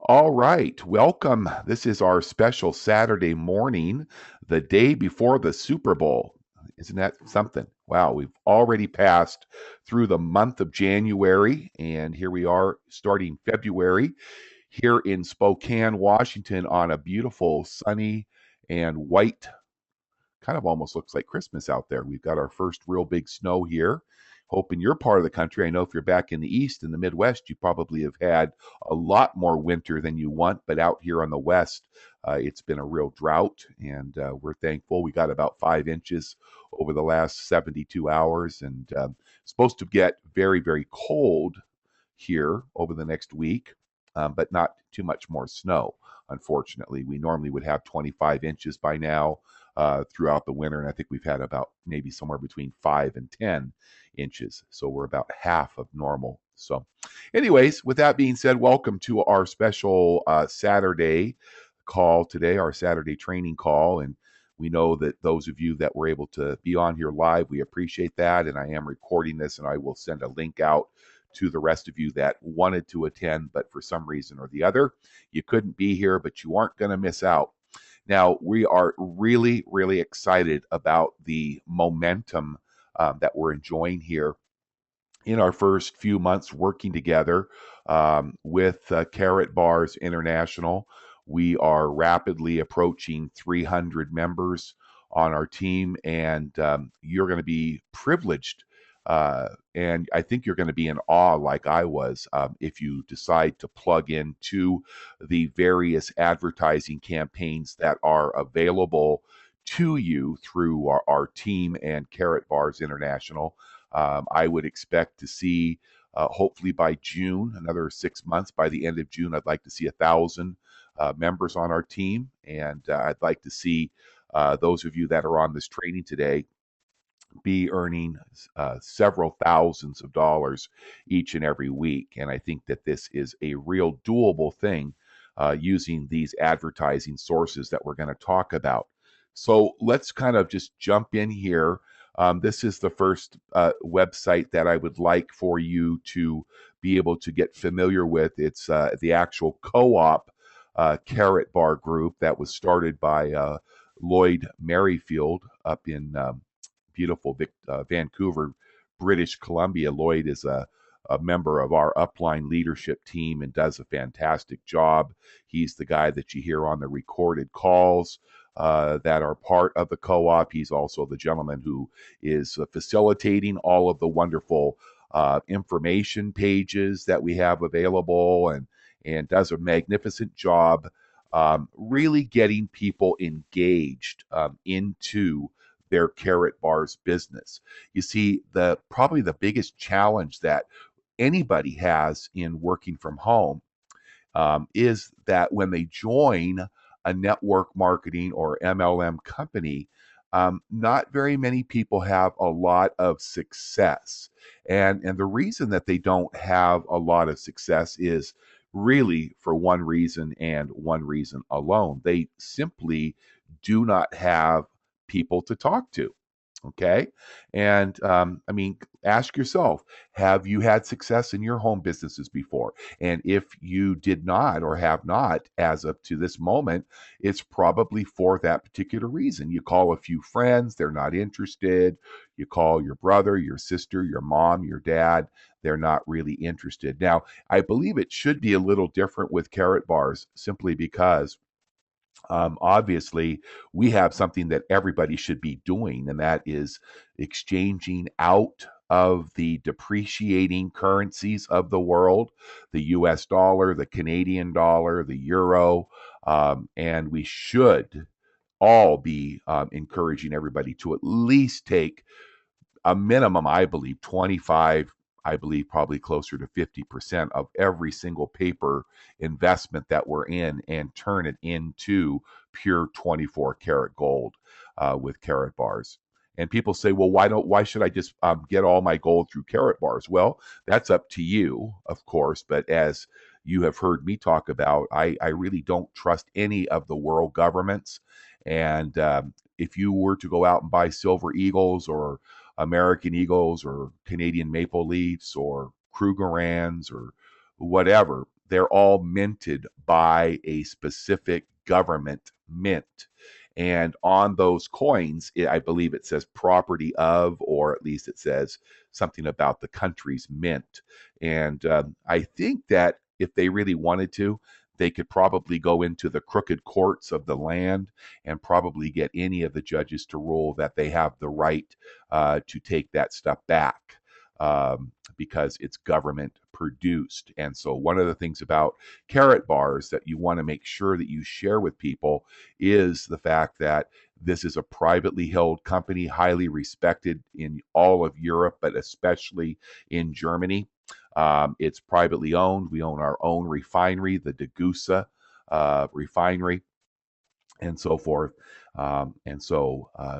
All right, welcome. This is our special Saturday morning, the day before the Super Bowl. Isn't that something? Wow, we've already passed through the month of January, and here we are starting February here in Spokane, Washington, on a beautiful, sunny, and white, kind of almost looks like Christmas out there. We've got our first real big snow here. Hope in your part of the country, I know if you're back in the East, in the Midwest, you probably have had a lot more winter than you want. But out here on the West, it's been a real drought, and we're thankful. We got about 5 inches over the last 72 hours, and supposed to get very, very cold here over the next week, but not too much more snow. Unfortunately, we normally would have 25 inches by now throughout the winter, and I think we've had about maybe somewhere between 5 and 10 inches. So we're about half of normal. So, anyways, with that being said, welcome to our special Saturday call today, our Saturday training call. And we know that those of you that were able to be on here live, we appreciate that. And I am recording this, and I will send a link out to the rest of you that wanted to attend, but for some reason or the other, you couldn't be here, but you aren't going to miss out. Now, we are really, really excited about the momentum that we're enjoying here in our first few months working together with Karatbars International. We are rapidly approaching 300 members on our team, and you're going to be privileged. And I think you're going to be in awe, like I was, if you decide to plug into the various advertising campaigns that are available to you through our team and Karatbars International. I would expect to see, hopefully by June, another 6 months. By the end of June, I'd like to see 1,000 members on our team, and I'd like to see those of you that are on this training today be earning several thousands of dollars each and every week. And I think that this is a real doable thing using these advertising sources that we're going to talk about. So let's kind of just jump in here. This is the first website that I would like for you to be able to get familiar with. It's the actual co-op Karatbar group that was started by Lloyd Merrifield up in beautiful Vancouver, British Columbia. Lloyd is a member of our upline leadership team and does a fantastic job. He's the guy that you hear on the recorded calls that are part of the co-op. He's also the gentleman who is facilitating all of the wonderful information pages that we have available, and does a magnificent job really getting people engaged into their Karatbars business. You see, probably the biggest challenge that anybody has in working from home is that when they join a network marketing or MLM company, not very many people have a lot of success. And the reason that they don't have a lot of success is really for one reason and one reason alone. They simply do not have people to talk to. Okay. And I mean, ask yourself, have you had success in your home businesses before? And if you did not or have not as of to this moment, it's probably for that particular reason. You call a few friends, they're not interested. You call your brother, your sister, your mom, your dad, they're not really interested. Now, I believe it should be a little different with Karatbars simply because obviously, we have something that everybody should be doing, and that is exchanging out of the depreciating currencies of the world, the US dollar, the Canadian dollar, the euro. And we should all be encouraging everybody to at least take a minimum, I believe, 25, I believe probably closer to 50% of every single paper investment that we're in and turn it into pure 24 karat gold with Karatbars. And people say, well, why should I just get all my gold through Karatbars? Well, that's up to you, of course. But as you have heard me talk about, I really don't trust any of the world governments. And if you were to go out and buy Silver Eagles or American Eagles or Canadian Maple Leafs or Krugerrands or whatever, they're all minted by a specific government mint. And on those coins, I believe it says property of, or at least it says something about the country's mint. And I think that if they really wanted to, they could probably go into the crooked courts of the land and probably get any of the judges to rule that they have the right to take that stuff back. Because it's government produced. And so, one of the things about Karatbars that you want to make sure that you share with people is the fact that this is a privately held company, highly respected in all of Europe, but especially in Germany. It's privately owned. We own our own refinery, the Degussa refinery, and so forth.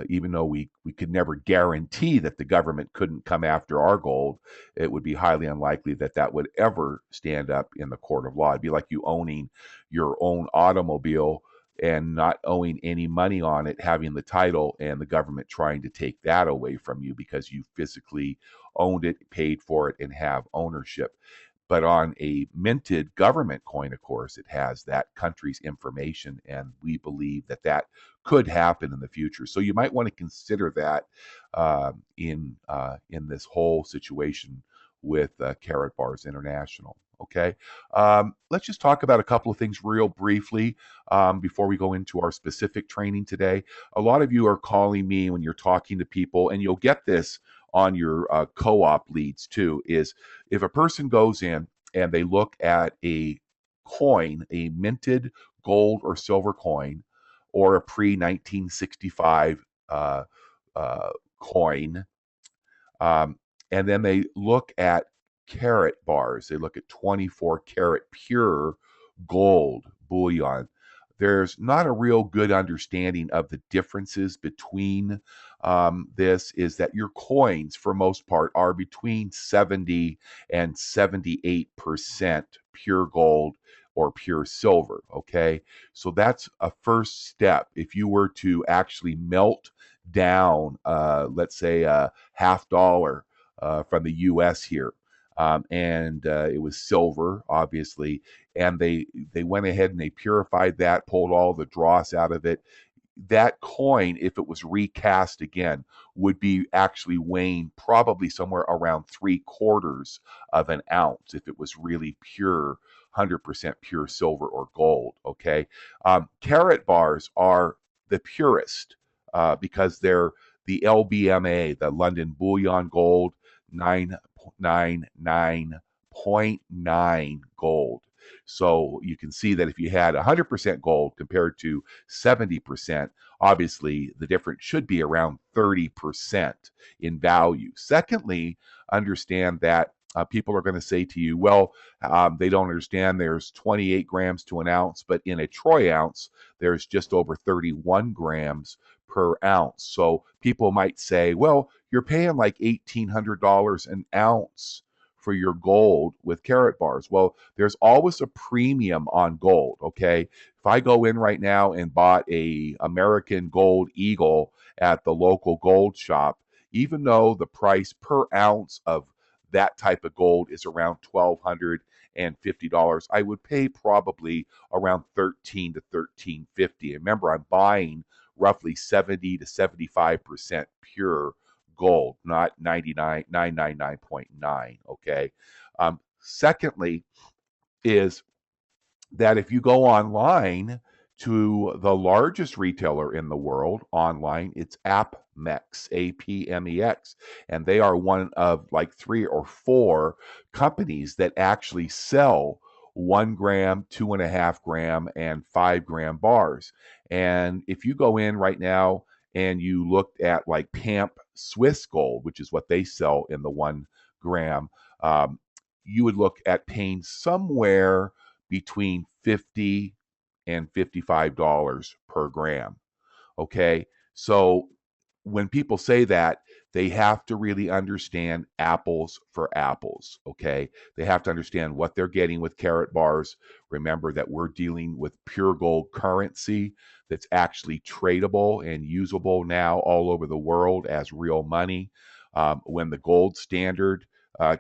Even though we could never guarantee that the government couldn't come after our gold, it would be highly unlikely that that would ever stand up in the court of law. It'd be like you owning your own automobile and not owing any money on it, having the title, and the government trying to take that away from you because you physically owned it, paid for it, and have ownership. But on a minted government coin, of course, it has that country's information, and we believe that that could happen in the future. So you might want to consider that in this whole situation with Karatbars International. Okay, let's just talk about a couple of things real briefly before we go into our specific training today. A lot of you are calling me when you're talking to people, and you'll get this on your co-op leads too, is if a person goes in and they look at a coin, a minted gold or silver coin, or a pre-1965 coin, and then they look at Karatbars, they look at 24 karat pure gold bullion, there's not a real good understanding of the differences between this. Is that your coins, for most part, are between 70 and 78% pure gold or pure silver. Okay, so that's a first step. If you were to actually melt down, let's say a $50 from the US here, and it was silver, obviously, and they went ahead and they purified that, pulled all the dross out of it. That coin, if it was recast again, would be actually weighing probably somewhere around 3/4 of an ounce if it was really pure, 100% pure silver or gold. Okay, Karatbars are the purest because they're the LBMA, the London Bullion Gold, 999.9 gold. So you can see that if you had 100% gold compared to 70%, obviously the difference should be around 30% in value. Secondly, understand that people are going to say to you, well, they don't understand there's 28 grams to an ounce, but in a troy ounce, there's just over 31 grams per ounce. So people might say, well, you're paying like $1,800 an ounce for your gold with Karatbars. Well, there's always a premium on gold. Okay, if I go in right now and bought a American Gold Eagle at the local gold shop, even though the price per ounce of that type of gold is around $1,250, I would pay probably around $13 to $13.50. Remember, I'm buying roughly 70 to 75% pure gold, not 999.9. Okay. Secondly, is that if you go online to the largest retailer in the world online, it's APMEX, APMEX, and they are one of like 3 or 4 companies that actually sell 1 gram, 2.5 gram, and 5 gram bars. And if you go in right now and you looked at like PAMP Swiss Gold, which is what they sell in the 1 gram, you would look at paying somewhere between $50 and $55 per gram. Okay. So when people say that, they have to really understand apples for apples. Okay. They have to understand what they're getting with Karatbars. Remember that we're dealing with pure gold currency that's actually tradable and usable now all over the world as real money. When the gold standard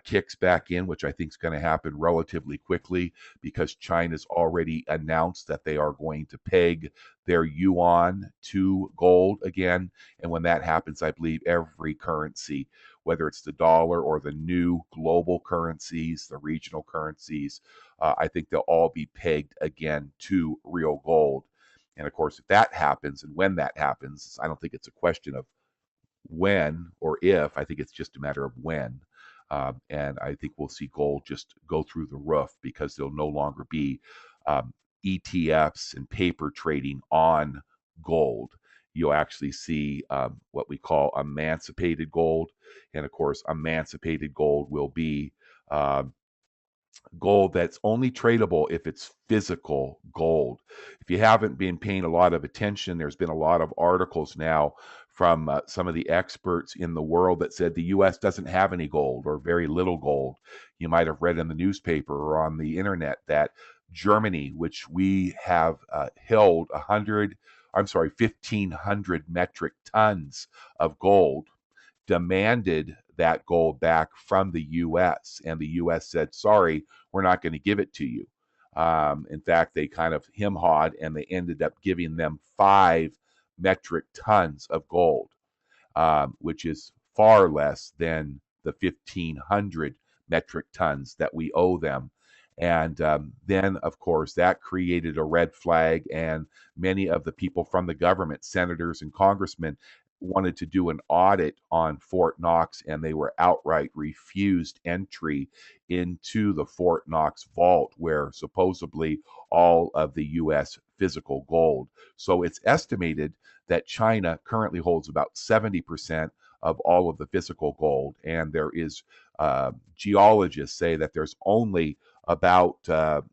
kicks back in, which I think is going to happen relatively quickly because China's already announced that they are going to peg their yuan to gold again. And when that happens, I believe every currency, whether it's the dollar or the new global currencies, the regional currencies, I think they'll all be pegged again to real gold. And of course, if that happens and when that happens, I don't think it's a question of when or if. I think it's just a matter of when. And I think we'll see gold just go through the roof because there'll no longer be um, ETFs and paper trading on gold. You'll actually see what we call emancipated gold. And of course, emancipated gold will be um, gold that's only tradable if it's physical gold. If you haven't been paying a lot of attention, there's been a lot of articles now from some of the experts in the world that said the US doesn't have any gold or very little gold. You might have read in the newspaper or on the internet that Germany, which we have held 1,500 metric tons of gold, demanded that gold back from the US. And the US said, sorry, we're not going to give it to you. In fact, they kind of him-hawed and they ended up giving them 5 metric tons of gold, which is far less than the 1,500 metric tons that we owe them. And then, of course, that created a red flag, and many of the people from the government, senators and congressmen, wanted to do an audit on Fort Knox, and they were outright refused entry into the Fort Knox vault, where supposedly all of the U.S. physical gold. So it's estimated that China currently holds about 70% of all of the physical gold, and there is geologists say that there's only about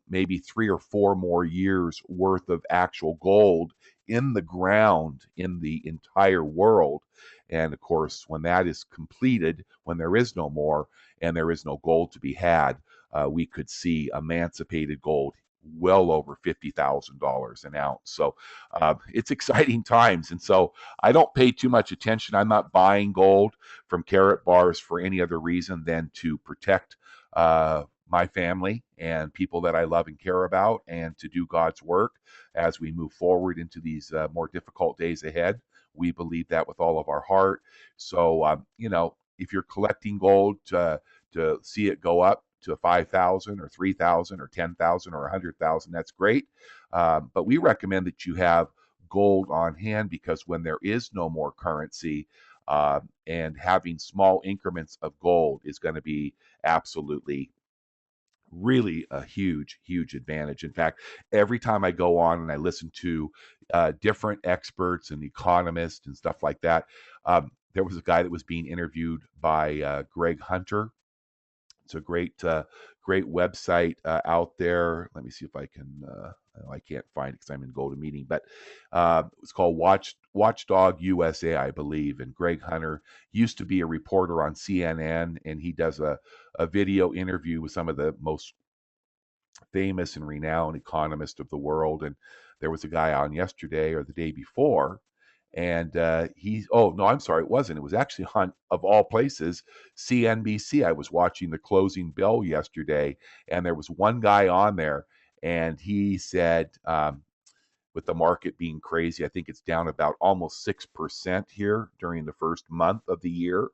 maybe 3 or 4 more years worth of actual gold in the ground in the entire world. And of course, when that is completed, when there is no more and there is no gold to be had, we could see emancipated gold well over $50,000 an ounce. So it's exciting times. And so I don't pay too much attention. I'm not buying gold from Karatbars for any other reason than to protect my family and people that I love and care about, and to do God's work as we move forward into these more difficult days ahead. We believe that with all of our heart. So, if you're collecting gold to see it go up to 5,000 or 3,000 or 10,000 or 100,000, that's great. But we recommend that you have gold on hand, because when there is no more currency, and having small increments of gold is going to be absolutely really a huge, huge advantage. In fact, every time I go on and I listen to different experts and economists and stuff like that, there was a guy that was being interviewed by Greg Hunter. It's a great website out there. Let me see if I can. I can't find it because I'm in GoToMeeting, but it's called Watchdog USA, I believe. And Greg Hunter used to be a reporter on CNN, and he does a video interview with some of the most famous and renowned economists of the world. And there was a guy on yesterday or the day before, and oh no, I'm sorry, it wasn't. It was actually Hunt, of all places, CNBC. I was watching the closing bell yesterday, and there was one guy on there, and he said, with the market being crazy, I think it's down about almost 6% here during the first month of the year.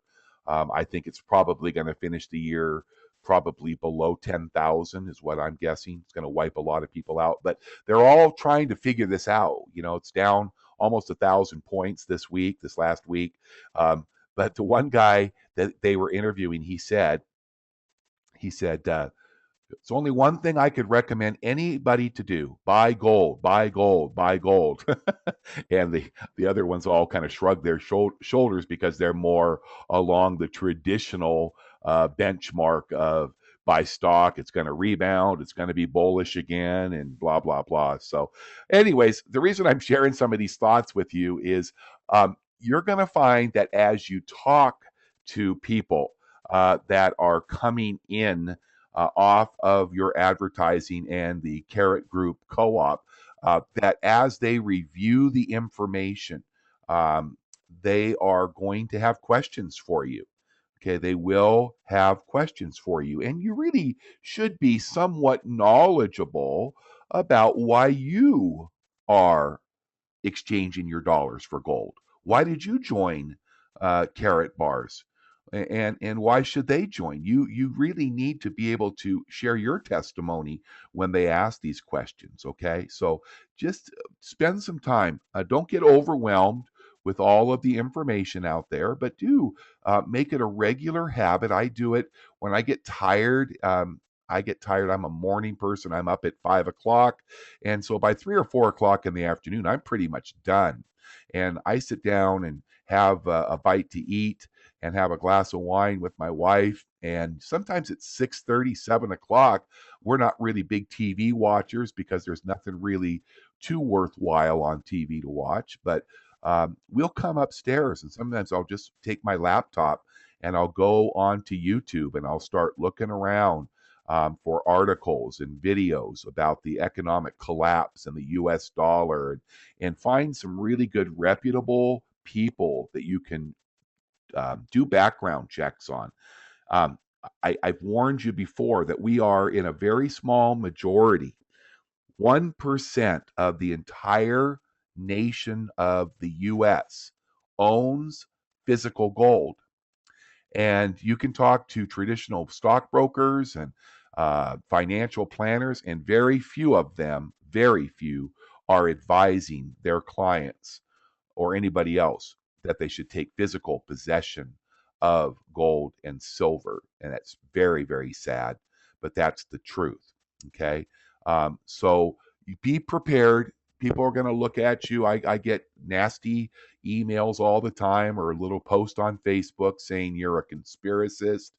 I think it's probably going to finish the year probably below 10,000 is what I'm guessing. It's going to wipe a lot of people out, but they're all trying to figure this out. It's down almost 1,000 points this last week. But the one guy that they were interviewing, he said, it's only one thing I could recommend anybody to do: buy gold, buy gold, buy gold. And the other ones all kind of shrug their shoulders because they're more along the traditional benchmark of buy stock, it's going to rebound, it's going to be bullish again, and blah, blah, blah. So, anyways, the reason I'm sharing some of these thoughts with you is you're going to find that as you talk to people that are coming in off of your advertising and the Carrot Group co-op, that as they review the information, they are going to have questions for you. Okay, they will have questions for you, and you really should be somewhat knowledgeable about why you are exchanging your dollars for gold. Why did you join Karatbars? And why should they join? You really need to be able to share your testimony when they ask these questions. Okay, so just spend some time. Don't get overwhelmed with all of the information out there, but do make it a regular habit. I do it when I get tired. I get tired. I'm a morning person. I'm up at 5 o'clock. And so by 3 or 4 o'clock in the afternoon, I'm pretty much done. And I sit down and have a bite to eat and have a glass of wine with my wife. And sometimes it's 6:30, 7 o'clock. We're not really big TV watchers because there's nothing really too worthwhile on TV to watch. But we'll come upstairs, and sometimes I'll just take my laptop and I'll go on to YouTube and I'll start looking around for articles and videos about the economic collapse and the US dollar, and find some really good, reputable people that you can do background checks on. Um, I've warned you before that we are in a very small majority. 1% of the entire nation of the US owns physical gold. And you can talk to traditional stockbrokers and financial planners, and very few of them, very few, are advising their clients or anybody else that they should take physical possession of gold and silver. And that's very, very sad, but that's the truth. Okay. So you be prepared. People are going to look at you. I get nasty emails all the time, or a little post on Facebook saying you're a conspiracist,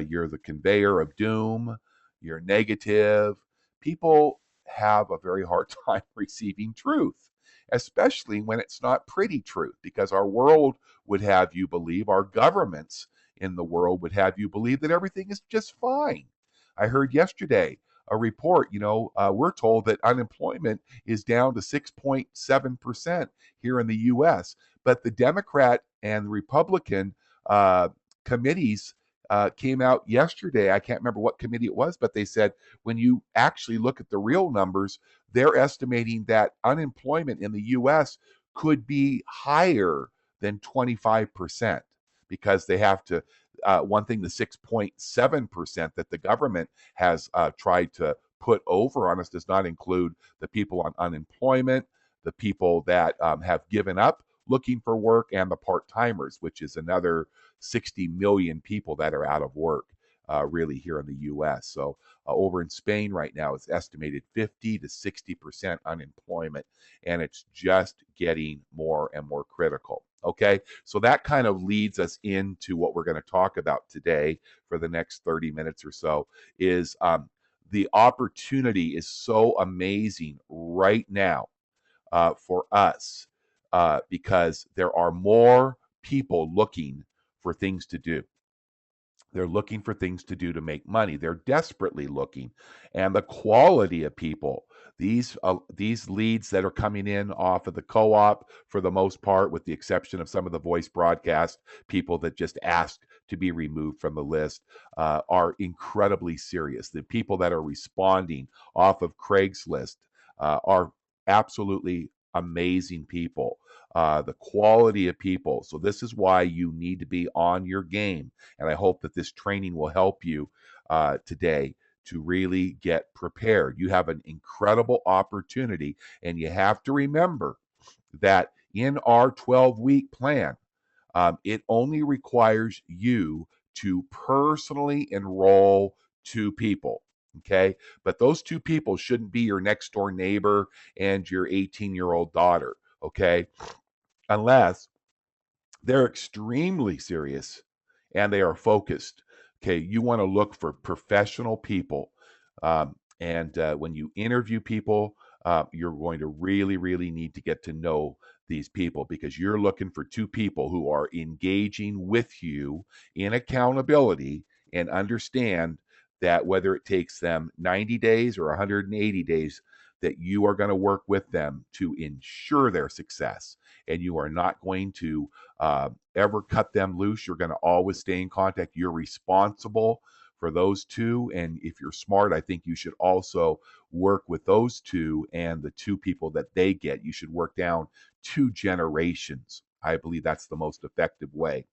you're the conveyor of doom, you're negative. People have a very hard time receiving truth, especially when it's not pretty truth, because our world would have you believe, our governments in the world would have you believe that everything is just fine. I heard yesterday a report, we're told that unemployment is down to 6.7% here in the US, but the Democrat and Republican uh, committees came out yesterday. I can't remember what committee it was, but they said when you actually look at the real numbers, they're estimating that unemployment in the US could be higher than 25%, because they have to, one thing, the 6.7% that the government has tried to put over on us does not include the people on unemployment, the people that have given up looking for work, and the part timers, which is another 60 million people that are out of work. Really, here in the US. So, over in Spain right now, it's estimated 50 to 60% unemployment, and it's just getting more and more critical. Okay, so that kind of leads us into what we're going to talk about today for the next 30 minutes or so. Is the opportunity is so amazing right now for us, because there are more people looking for things to do. They're looking for things to do to make money. They're desperately looking, and the quality of people. These leads that are coming in off of the co-op, for the most part, with the exception of some of the voice broadcast people that just ask to be removed from the list, are incredibly serious. The people that are responding off of Craigslist are absolutely amazing people. The quality of people. So this is why you need to be on your game, and I hope that this training will help you today to really get prepared. You have an incredible opportunity, and you have to remember that in our 12-week plan, it only requires you to personally enroll 2 people. Okay. But those 2 people shouldn't be your next door neighbor and your 18-year-old daughter. Okay. Unless they're extremely serious and they are focused. Okay, you want to look for professional people. And when you interview people, you're going to really, really need to get to know these people, because you're looking for 2 people who are engaging with you in accountability and understand that whether it takes them 90 days or 180 days, that you are going to work with them to ensure their success. And you are not going to ever cut them loose. You're going to always stay in contact. You're responsible for those two. And if you're smart, I think you should also work with those two and the two people that they get. You should work down 2 generations. I believe that's the most effective way.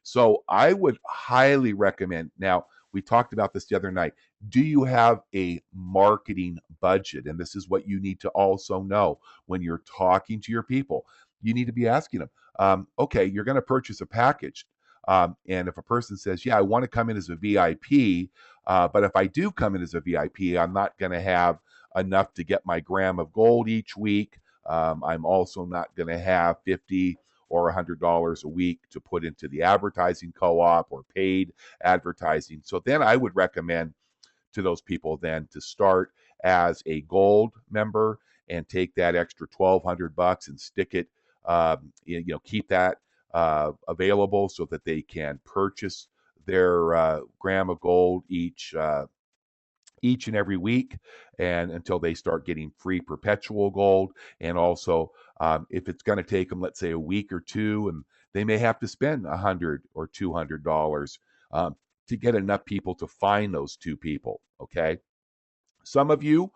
So I would highly recommend. Now, we talked about this the other night. Do you have a marketing budget? And this is what you need to also know when you're talking to your people. You need to be asking them, okay, you're going to purchase a package. And if a person says, yeah, I want to come in as a VIP, but if I do come in as a VIP, I'm not going to have enough to get my gram of gold each week. I'm also not going to have 50 or $100 a week to put into the advertising co-op or paid advertising. So then I would recommend to those people then to start as a gold member and take that extra $1,200 and stick it, keep that available so that they can purchase their gram of gold each and every week, and until they start getting free perpetual gold. And also, if it's going to take them, let's say, a week or two, and they may have to spend $100 or $200 to get enough people to find those two people. Okay. Some of you,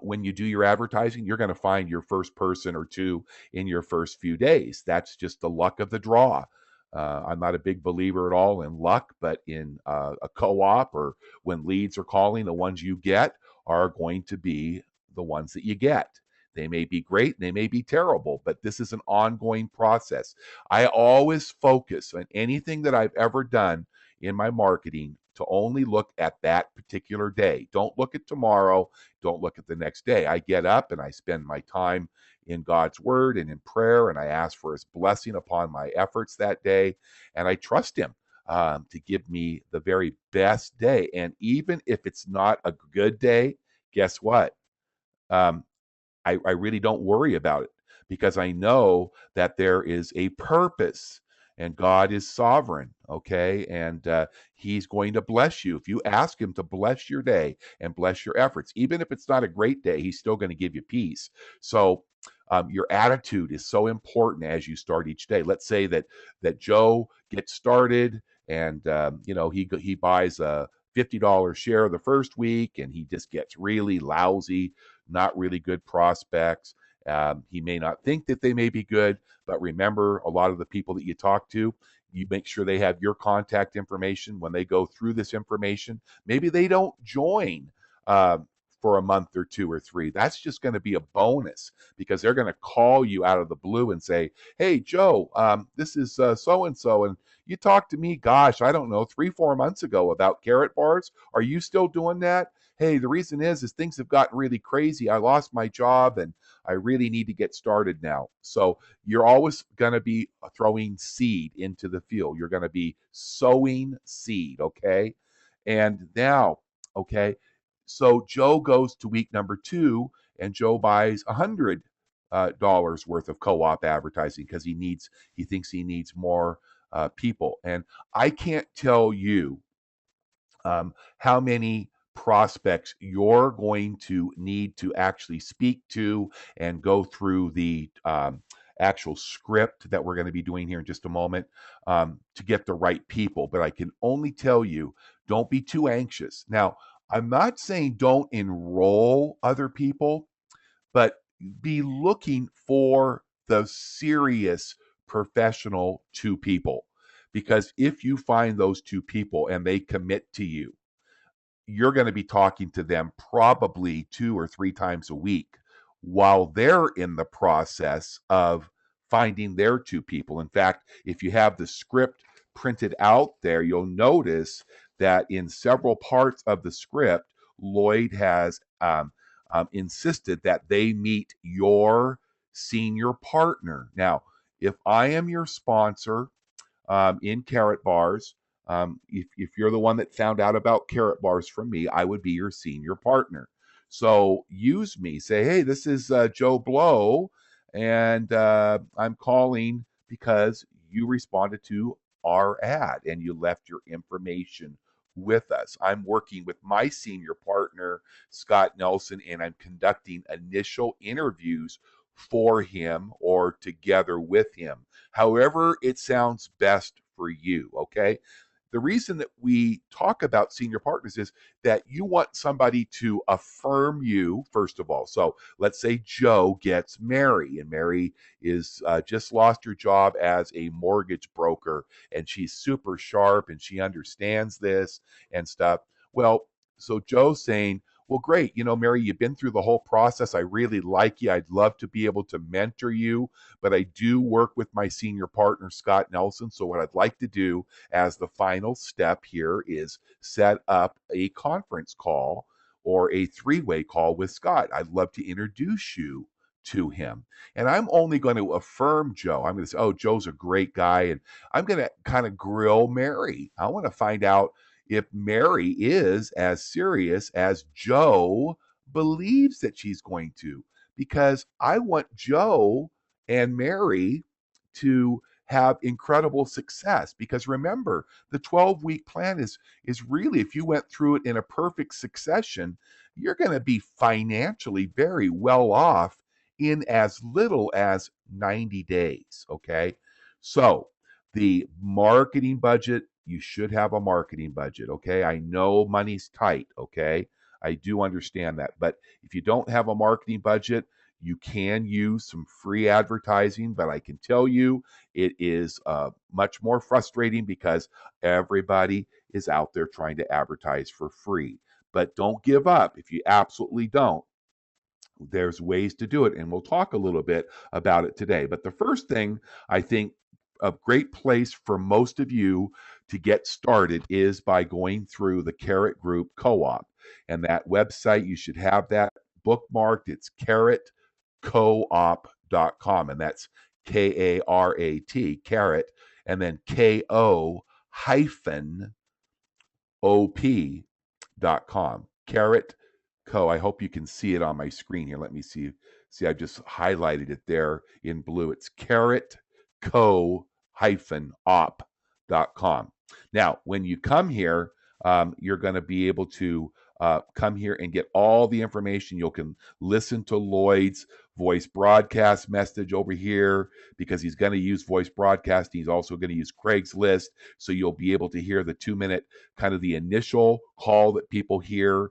when you do your advertising, you're going to find your first person or two in your first few days. That's just the luck of the draw. I'm not a big believer at all in luck, but in a co-op or when leads are calling, the ones you get are going to be the ones that you get. They may be great, they may be terrible, but this is an ongoing process. I always focus on anything that I've ever done in my marketing to only look at that particular day. Don't look at tomorrow. Don't look at the next day. I get up and I spend my time in God's word and in prayer, and I ask for his blessing upon my efforts that day. And I trust him to give me the very best day. And even if it's not a good day, guess what? Um, I really don't worry about it because I know that there is a purpose and God is sovereign, okay? And he's going to bless you. If you ask him to bless your day and bless your efforts, even if it's not a great day, he's still going to give you peace. So your attitude is so important as you start each day. Let's say that Joe gets started and he buys a $50 share the first week and he just gets really lousy, not really good prospects. He may not think that they may be good, but remember, a lot of the people that you talk to, you make sure they have your contact information when they go through this information. Maybe they don't join for a month or two or three. That's just going to be a bonus because they're going to call you out of the blue and say, hey, Joe, this is so and so. And you talked to me, gosh, I don't know, 3-4 months ago about Karatbars. Are you still doing that? Hey, the reason is things have gotten really crazy. I lost my job and I really need to get started now. So you're always going to be throwing seed into the field. You're going to be sowing seed, okay? And now, okay, so Joe goes to week number 2 and Joe buys $100 worth of co-op advertising because he thinks he needs more people. And I can't tell you how many prospects you're going to need to actually speak to and go through the actual script that we're going to be doing here in just a moment to get the right people. But I can only tell you, don't be too anxious. Now, I'm not saying don't enroll other people, but be looking for the serious professional two people. Because if you find those two people and they commit to you, you're going to be talking to them probably 2 or 3 times a week while they're in the process of finding their two people. In fact, if you have the script printed out there, you'll notice that in several parts of the script, Lloyd has insisted that they meet your senior partner. Now, if I am your sponsor, in Karatbars. If you're the one that found out about Karatbars from me, I would be your senior partner. So use me. Say, hey, this is Joe Blow, and I'm calling because you responded to our ad and you left your information with us. I'm working with my senior partner, Scott Nelson, and I'm conducting initial interviews for him or together with him. However, it sounds best for you, okay? The reason that we talk about senior partners is that you want somebody to affirm you, first of all. So let's say Joe gets Mary, and Mary is just lost her job as a mortgage broker, and she's super sharp and she understands this and stuff. Well, so Joe's saying, well, great. Mary, you've been through the whole process. I really like you. I'd love to be able to mentor you, but I do work with my senior partner, Scott Nelson. So, what I'd like to do as the final step here is set up a conference call or a three-way call with Scott. I'd love to introduce you to him. And I'm only going to affirm Joe. I'm going to say, oh, Joe's a great guy. And I'm going to kind of grill Mary. I want to find out if Mary is as serious as Joe believes that she's going to, because I want Joe and Mary to have incredible success. Because remember, the 12-week plan is really, if you went through it in a perfect succession, you're going to be financially very well off in as little as 90 days. Okay. So the marketing budget, you should have a marketing budget. Okay. I know money's tight. Okay. I do understand that. But if you don't have a marketing budget, you can use some free advertising, but I can tell you it is much more frustrating because everybody is out there trying to advertise for free. But don't give up. If you absolutely don't, there's ways to do it, and we'll talk a little bit about it today. But the first thing, I think, a great place for most of you to get started is by going through the Carrot Group Co-op. And that website, you should have that bookmarked. It's carrotcoop.com, and that's Karat, carrot, and then KO hyphen op.com. Carrot Co. I hope you can see it on my screen here. Let me see. See, I just highlighted it there in blue. It's carrotco-op.com. Now, when you come here, you're going to be able to come here and get all the information. You can listen to Lloyd's voice broadcast message over here because he's going to use voice broadcasting. He's also going to use Craigslist. So you'll be able to hear the 2-minute kind of the initial call that people hear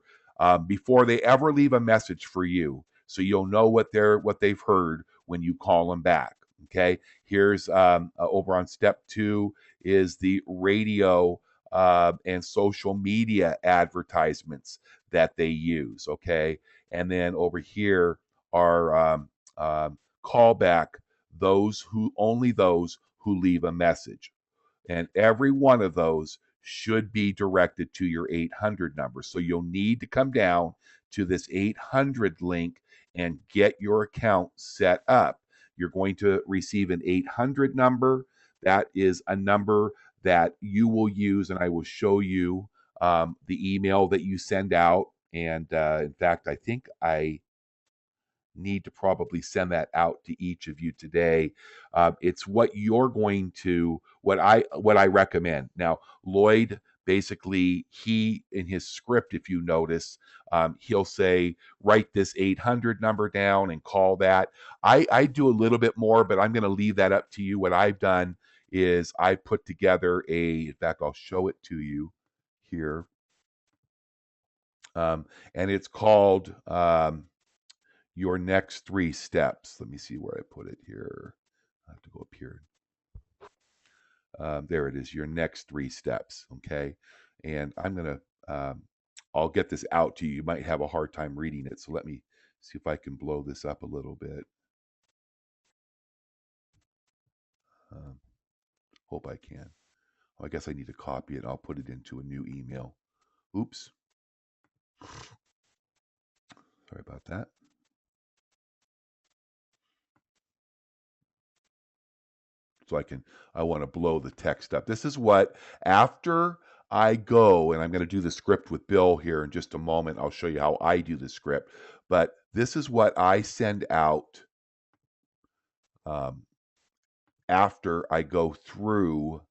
before they ever leave a message for you. So you'll know what they've heard when you call them back. Okay. Here's over on step 2 is the radio and social media advertisements that they use. Okay. And then over here are callback those who leave a message. And every one of those should be directed to your 800 number. So you'll need to come down to this 800 link and get your account set up. You're going to receive an 800 number. That is a number that you will use, and I will show you the email that you send out. And in fact, I think I need to probably send that out to each of you today. It's what you're going to what I recommend. Now, Lloyd basically he in his script, if you notice, he'll say write this 800 number down and call that. I do a little bit more, but I'm going to leave that up to you. What I've done is I put together in fact, I'll show it to you here. And it's called your next 3 steps. Let me see where I put it here. I have to go up here. There it is, your next 3 steps. Okay. And I'm going to, I'll get this out to you. You might have a hard time reading it. So let me see if I can blow this up a little bit. Hope I can. Oh, I guess I need to copy it. I'll put it into a new email. Oops. Sorry about that. So I want to blow the text up. This is what, after I go, and I'm going to do the script with Bill here in just a moment. I'll show you how I do the script. But this is what I send out after I go through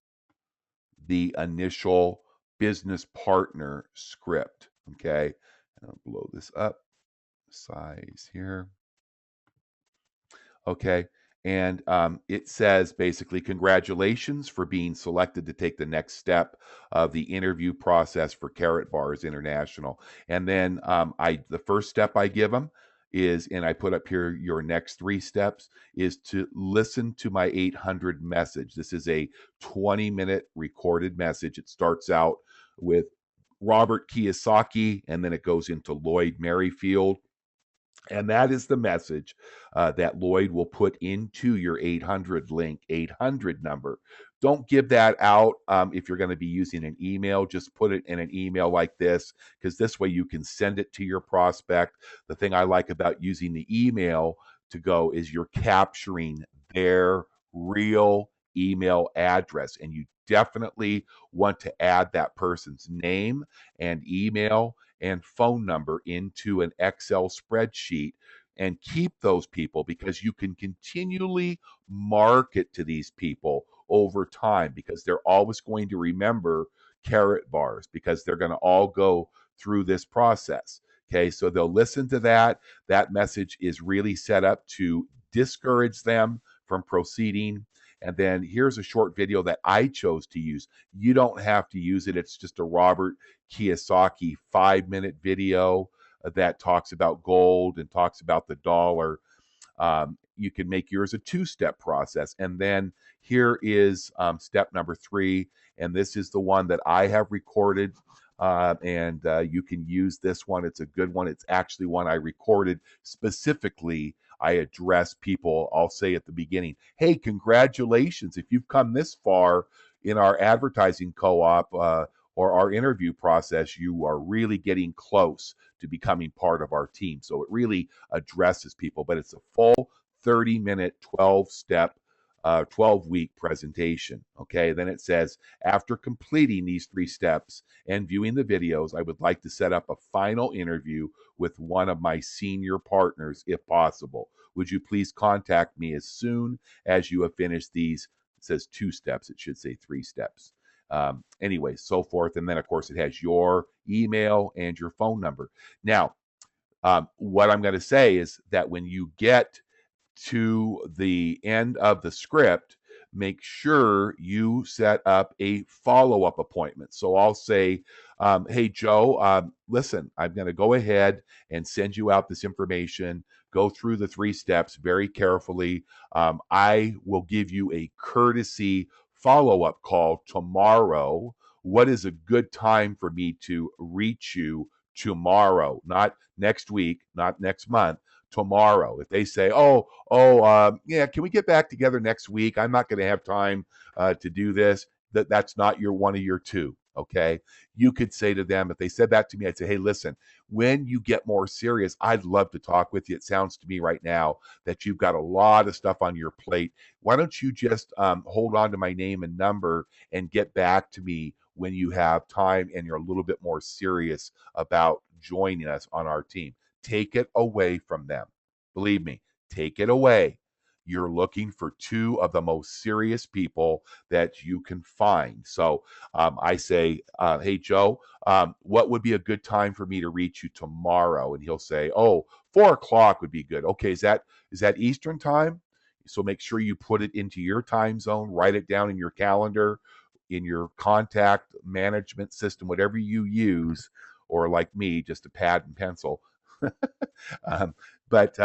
the initial business partner script. Okay, and I'll blow this up, size here. Okay. And it says basically, congratulations for being selected to take the next step of the interview process for Karatbars International. And then the first step I give them is, and I put up here your next three steps, is to listen to my 800 message. This is a 20-minute recorded message. It starts out with Robert Kiyosaki, and then it goes into Lloyd Merrifield, and that is the message that Lloyd will put into your 800 link, 800 number. Don't give that out if you're going to be using an email. Just put it in an email like this, because this way you can send it to your prospect. The thing I like about using the email to go is you're capturing their real email address, and you definitely want to add that person's name and email and phone number into an Excel spreadsheet and keep those people, because you can continually market to these people over time, because they're always going to remember Karatbars, because they're going to all go through this process. Okay, so they'll listen to that. That message is really set up to discourage them from proceeding. And then here's a short video that I chose to use. You don't have to use it. It's just a Robert Kiyosaki 5-minute video that talks about gold and talks about the dollar. You can make yours a two-step process. And then here is step number 3. And this is the one that I have recorded. And you can use this one. It's a good one. It's actually one I recorded specifically. I address people, I'll say at the beginning, hey, congratulations. If you've come this far in our advertising co-op, or our interview process, you are really getting close to becoming part of our team. So it really addresses people, but it's a full 30-minute, 12-step, 12-week presentation. Okay, then it says, after completing these 3 steps and viewing the videos, I would like to set up a final interview with one of my senior partners if possible. Would you please contact me as soon as you have finished these? It says 2 steps, it should say 3 steps. Anyway, so forth. And then, of course, it has your email and your phone number. Now, what I'm going to say is that when you get to the end of the script, make sure you set up a follow-up appointment. So I'll say, hey, Joe, listen, I'm going to go ahead and send you out this information. Go through the 3 steps very carefully. I will give you a courtesy follow-up call tomorrow. What is a good time for me to reach you tomorrow? Not next week, not next month, tomorrow. If they say, yeah, can we get back together next week? I'm not going to have time to do this. That's not your one of your 2. Okay. You could say to them, if they said that to me, I'd say, hey, listen, when you get more serious, I'd love to talk with you. It sounds to me right now that you've got a lot of stuff on your plate. Why don't you just hold on to my name and number and get back to me when you have time and you're a little bit more serious about joining us on our team? Take it away from them. Believe me, take it away. You're looking for 2 of the most serious people that you can find. So I say, hey, Joe, what would be a good time for me to reach you tomorrow? And he'll say, 4 o'clock would be good. Okay, is that Eastern time? So make sure you put it into your time zone, write it down in your calendar, in your contact management system, whatever you use, or like me, just a pad and pencil. um, but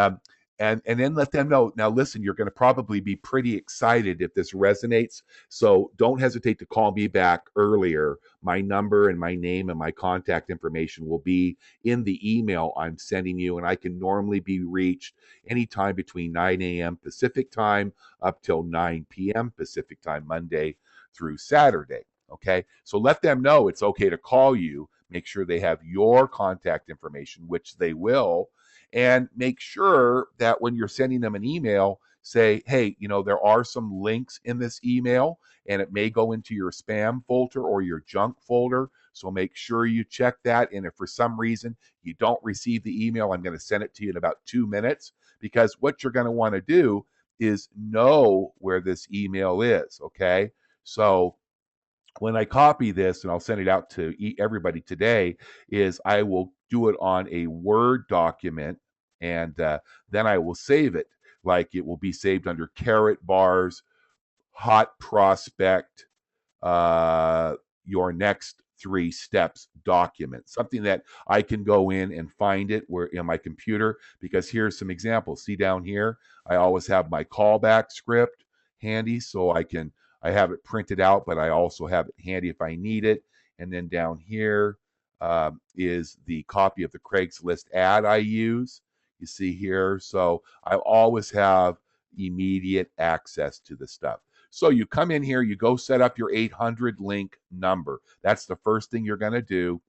and then let them know. Now, listen, you're going to probably be pretty excited if this resonates. So don't hesitate to call me back earlier. My number and my name and my contact information will be in the email I'm sending you, and I can normally be reached anytime between 9 a.m. Pacific time up till 9 p.m. Pacific time, Monday through Saturday. Okay, so let them know it's okay to call you. Make sure they have your contact information, which they will, and make sure that when you're sending them an email, say, hey, there are some links in this email, and it may go into your spam folder or your junk folder. So make sure you check that. And if for some reason you don't receive the email, I'm going to send it to you in about 2 minutes, because what you're going to want to do is know where this email is. Okay. So when I copy this and I'll send it out to everybody today, is I will do it on a Word document, and then I will save it. Like it will be saved under Karatbars Hot Prospect, uh, your next 3 steps document, something that I can go in and find it where in my computer, because here's some examples. See down here, I always have my callback script handy, so I have it printed out, but I also have it handy if I need it. And then down here is the copy of the Craigslist ad I use. You see here, so I always have immediate access to the stuff. So you come in here, you go set up your 800 link number. That's the first thing you're going to do.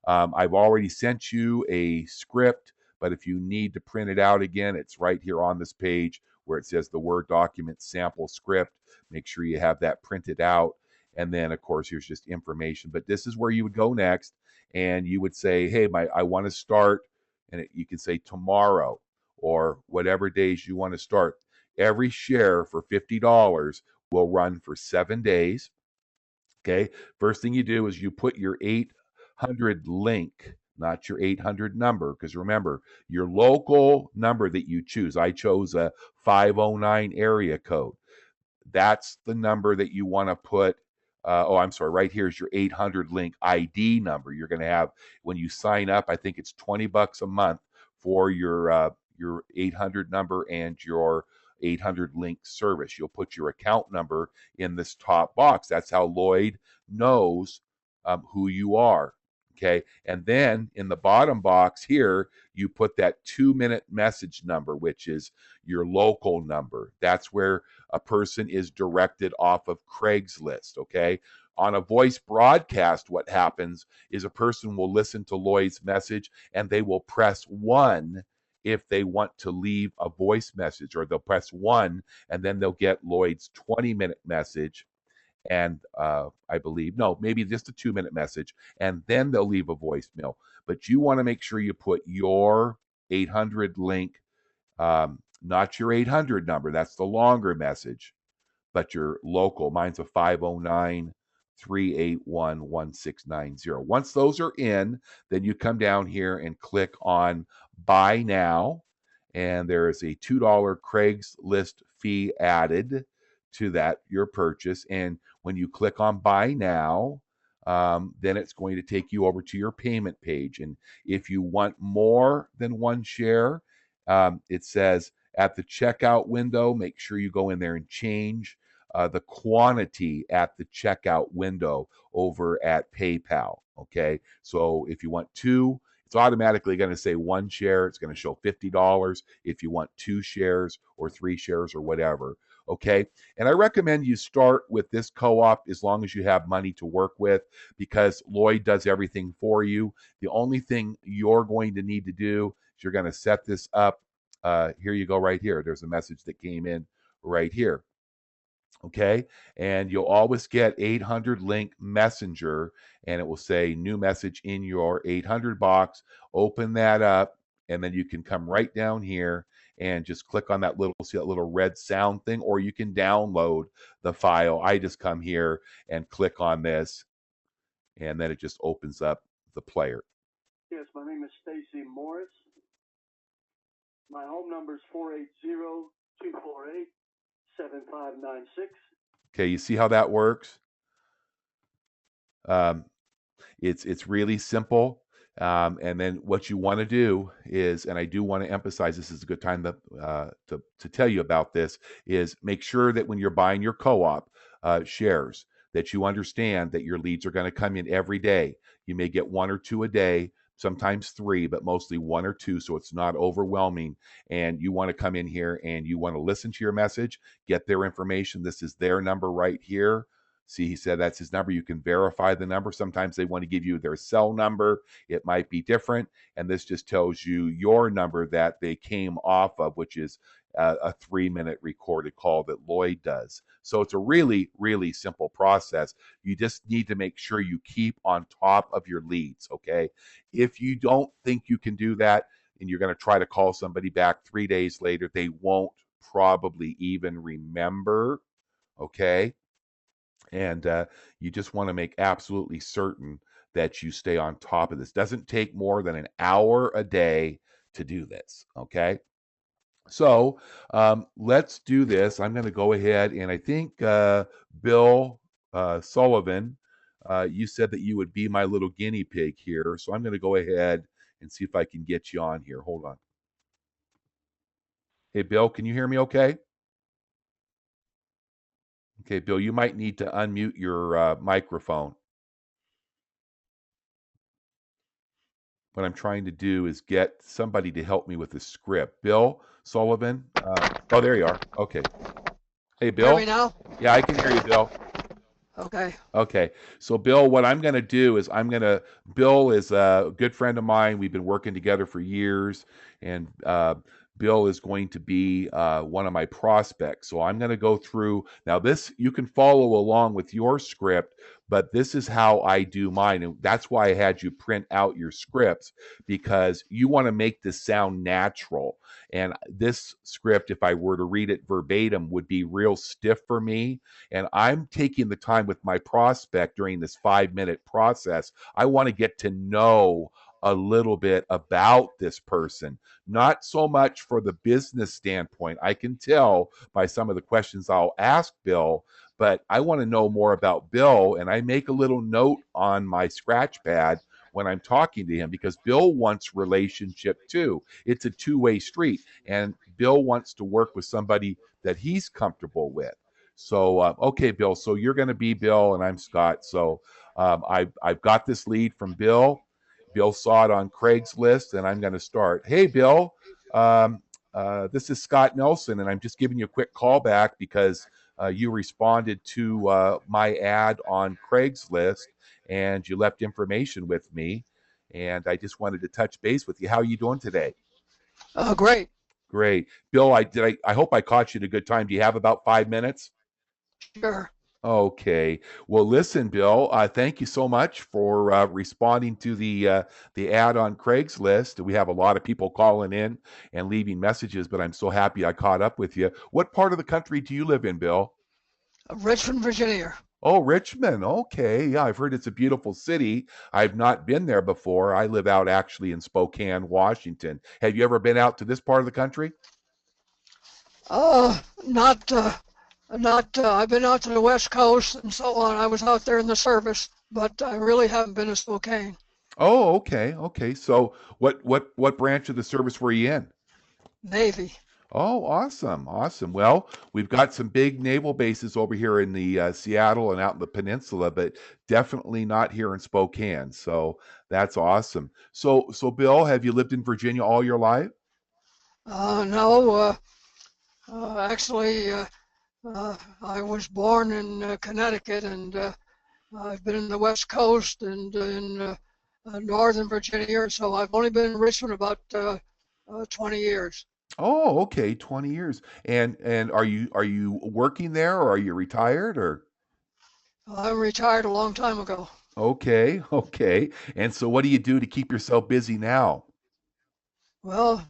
I've already sent you a script, but if you need to print it out again, it's right here on this page where it says the Word document sample script. Make sure you have that printed out. And then, of course, here's just information. But this is where you would go next, and you would say, hey, I want to start, and you can say tomorrow or whatever days you want to start. Every share for $50 will run for 7 days. Okay. First thing you do is you put your 800 link, not your 800 number, because remember, your local number that you choose. I chose a 509 area code. That's the number that you want to put. I'm sorry, right here is your 800 link ID number. You're going to have when you sign up. I think it's $20 a month for your 800 number and your 800 link service. You'll put your account number in this top box. That's how Lloyd knows who you are. Okay. And then in the bottom box here, you put that 2-minute message number, which is your local number. That's where a person is directed off of Craigslist. Okay. On a voice broadcast, what happens is a person will listen to Lloyd's message and they will press 1 if they want to leave a voice message, or they'll press 1 and then they'll get Lloyd's 20-minute message. And I believe, no, maybe just a 2-minute message, and then they'll leave a voicemail. But you want to make sure you put your 800 link, not your 800 number. That's the longer message, but your local. Mine's a 509 381 1690. Once those are in, then you come down here and click on Buy Now, and there is a $2 Craigslist fee added to that, your purchase. And when you click on Buy Now, then it's going to take you over to your payment page. And if you want more than one share, it says at the checkout window, make sure you go in there and change the quantity at the checkout window over at PayPal. Okay. So if you want 2, it's automatically going to say 1 share. It's going to show $50 if you want 2 shares or 3 shares or whatever. Okay. And I recommend you start with this co-op as long as you have money to work with, because Lloyd does everything for you. The only thing you're going to need to do is you're going to set this up. Here you go, right here. There's a message that came in right here. Okay. And you'll always get 800 link messenger, and it will say new message in your 800 box. Open that up, and then you can come right down here and just click on that little, see that little red sound thing, or you can download the file. I just come here and click on this, and then it just opens up the player. Yes, my name is Stacy Morris. My home number is 480-248-7596. Okay, you see how that works? It's really simple. And then what you want to do is, and I do want to emphasize, this is a good time to tell you about this, is make sure that when you're buying your co-op shares, that you understand that your leads are going to come in every day. You may get 1 or 2 a day, sometimes 3, but mostly 1 or 2, so it's not overwhelming. And you want to come in here and you want to listen to your message, get their information. This is their number right here. See, he said that's his number. You can verify the number. Sometimes they want to give you their cell number. It might be different. And this just tells you your number that they came off of, which is a 3-minute recorded call that Lloyd does. So it's a really, really simple process. You just need to make sure you keep on top of your leads, okay? If you don't think you can do that and you're going to try to call somebody back 3 days later, they won't probably even remember, okay? And you just want to make absolutely certain that you stay on top of this. Doesn't take more than an hour a day to do this. Okay. So let's do this. I'm going to go ahead and I think Bill Sullivan, you said that you would be my little guinea pig here. So I'm going to go ahead and see if I can get you on here. Hold on. Hey, Bill, can you hear me okay? Okay, Bill, you might need to unmute your microphone. What I'm trying to do is get somebody to help me with the script. Bill Sullivan. Oh, there you are. Okay. Hey, Hear me Bill. now? Yeah, I can hear you, Bill. Okay. Okay. So, Bill, what I'm going to do is Bill is a good friend of mine. We've been working together for years, and Bill is going to be one of my prospects. So, I'm going to go through now. You can follow along with your script, but this is how I do mine. And that's why I had you print out your scripts because you want to make this sound natural. And this script, if I were to read it verbatim, would be real stiff for me, and I'm taking the time with my prospect during this 5 minute process. I want to get to know a little bit about this person, not so much for the business standpoint. I can tell by some of the questions I'll ask Bill, but I want to know more about Bill. And I make a little note on my scratch pad when I'm talking to him because Bill wants relationship too. It's a two-way street, and Bill wants to work with somebody that he's comfortable with. So, okay, Bill. So you're going to be Bill, and I'm Scott. So I've got this lead from Bill. Bill saw it on Craigslist, and I'm going to start. Hey, Bill. Um, this is Scott Nelson, and I'm just giving you a quick call back because you responded to my ad on Craigslist, and you left information with me. And I just wanted to touch base with you. How are you doing today? Great. Great, Bill. I hope I caught you at a good time. Do you have about 5 minutes? Sure. Okay. Well, listen, Bill. Thank you so much for responding to the ad on Craigslist. We have a lot of people calling in and leaving messages, but I'm so happy I caught up with you. What part of the country do you live in, Bill? Richmond, Virginia. Oh, Richmond. Okay. Yeah, I've heard it's a beautiful city. I've not been there before. I live out actually in Spokane, Washington. Have you ever been out to this part of the country? Not, I've been out to the West Coast and so on. I was out there in the service, but I really haven't been to Spokane. Oh, okay. Okay. So what branch of the service were you in? Navy. Oh, awesome. Awesome. Well, we've got some big naval bases over here in the Seattle and out in the peninsula, but definitely not here in Spokane. So that's awesome. So Bill, have you lived in Virginia all your life? No, actually, I was born in Connecticut, and I've been in the West Coast and in Northern Virginia, so I've only been in Richmond about 20 years. Oh, okay, 20 years. And are you working there or are you retired or I retired a long time ago. okay, okay. And so what do you do to keep yourself busy now? Well,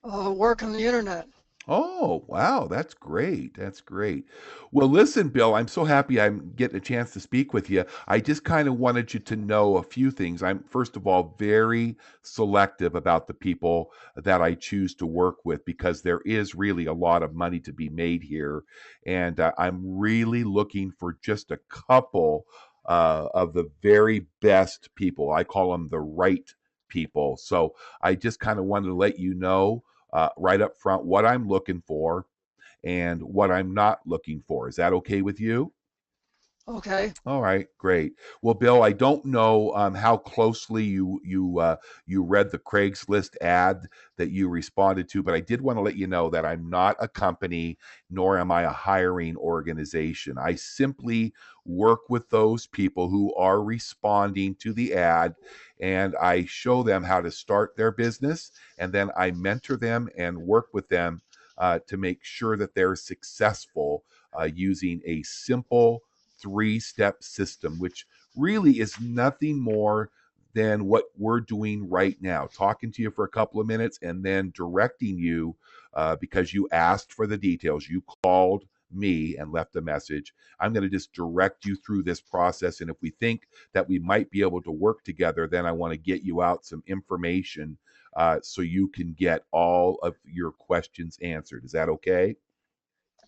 work on the internet. Oh, wow, that's great. That's great. Well, listen, Bill, I'm so happy I'm getting a chance to speak with you. I just kind of wanted you to know a few things. I'm, first of all, very selective about the people that I choose to work with because there is really a lot of money to be made here. And I'm really looking for just a couple of the very best people. I call them the right people. So I just kind of wanted to let you know right up front what I'm looking for and what I'm not looking for. Is that okay with you? Okay. All right, great. Well, Bill, I don't know how closely you read the Craigslist ad that you responded to, but I did want to let you know that I'm not a company, nor am I a hiring organization. I simply work with those people who are responding to the ad, and I show them how to start their business, and then I mentor them and work with them to make sure that they're successful using a simple three-step system, which really is nothing more than what we're doing right now, talking to you for a couple of minutes and then directing you because you asked for the details. You called me and left a message. I'm going to just direct you through this process. And if we think that we might be able to work together, then I want to get you out some information so you can get all of your questions answered. Is that okay?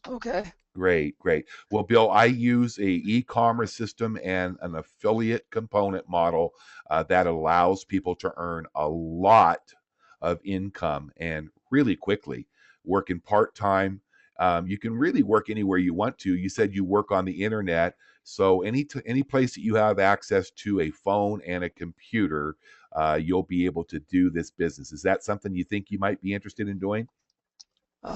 Okay. Great, great. Well, Bill, I use a e-commerce system and an affiliate component model that allows people to earn a lot of income and really quickly. Working part-time, you can really work anywhere you want to. You said you work on the internet, so any place that you have access to a phone and a computer, you'll be able to do this business. Is that something you think you might be interested in doing?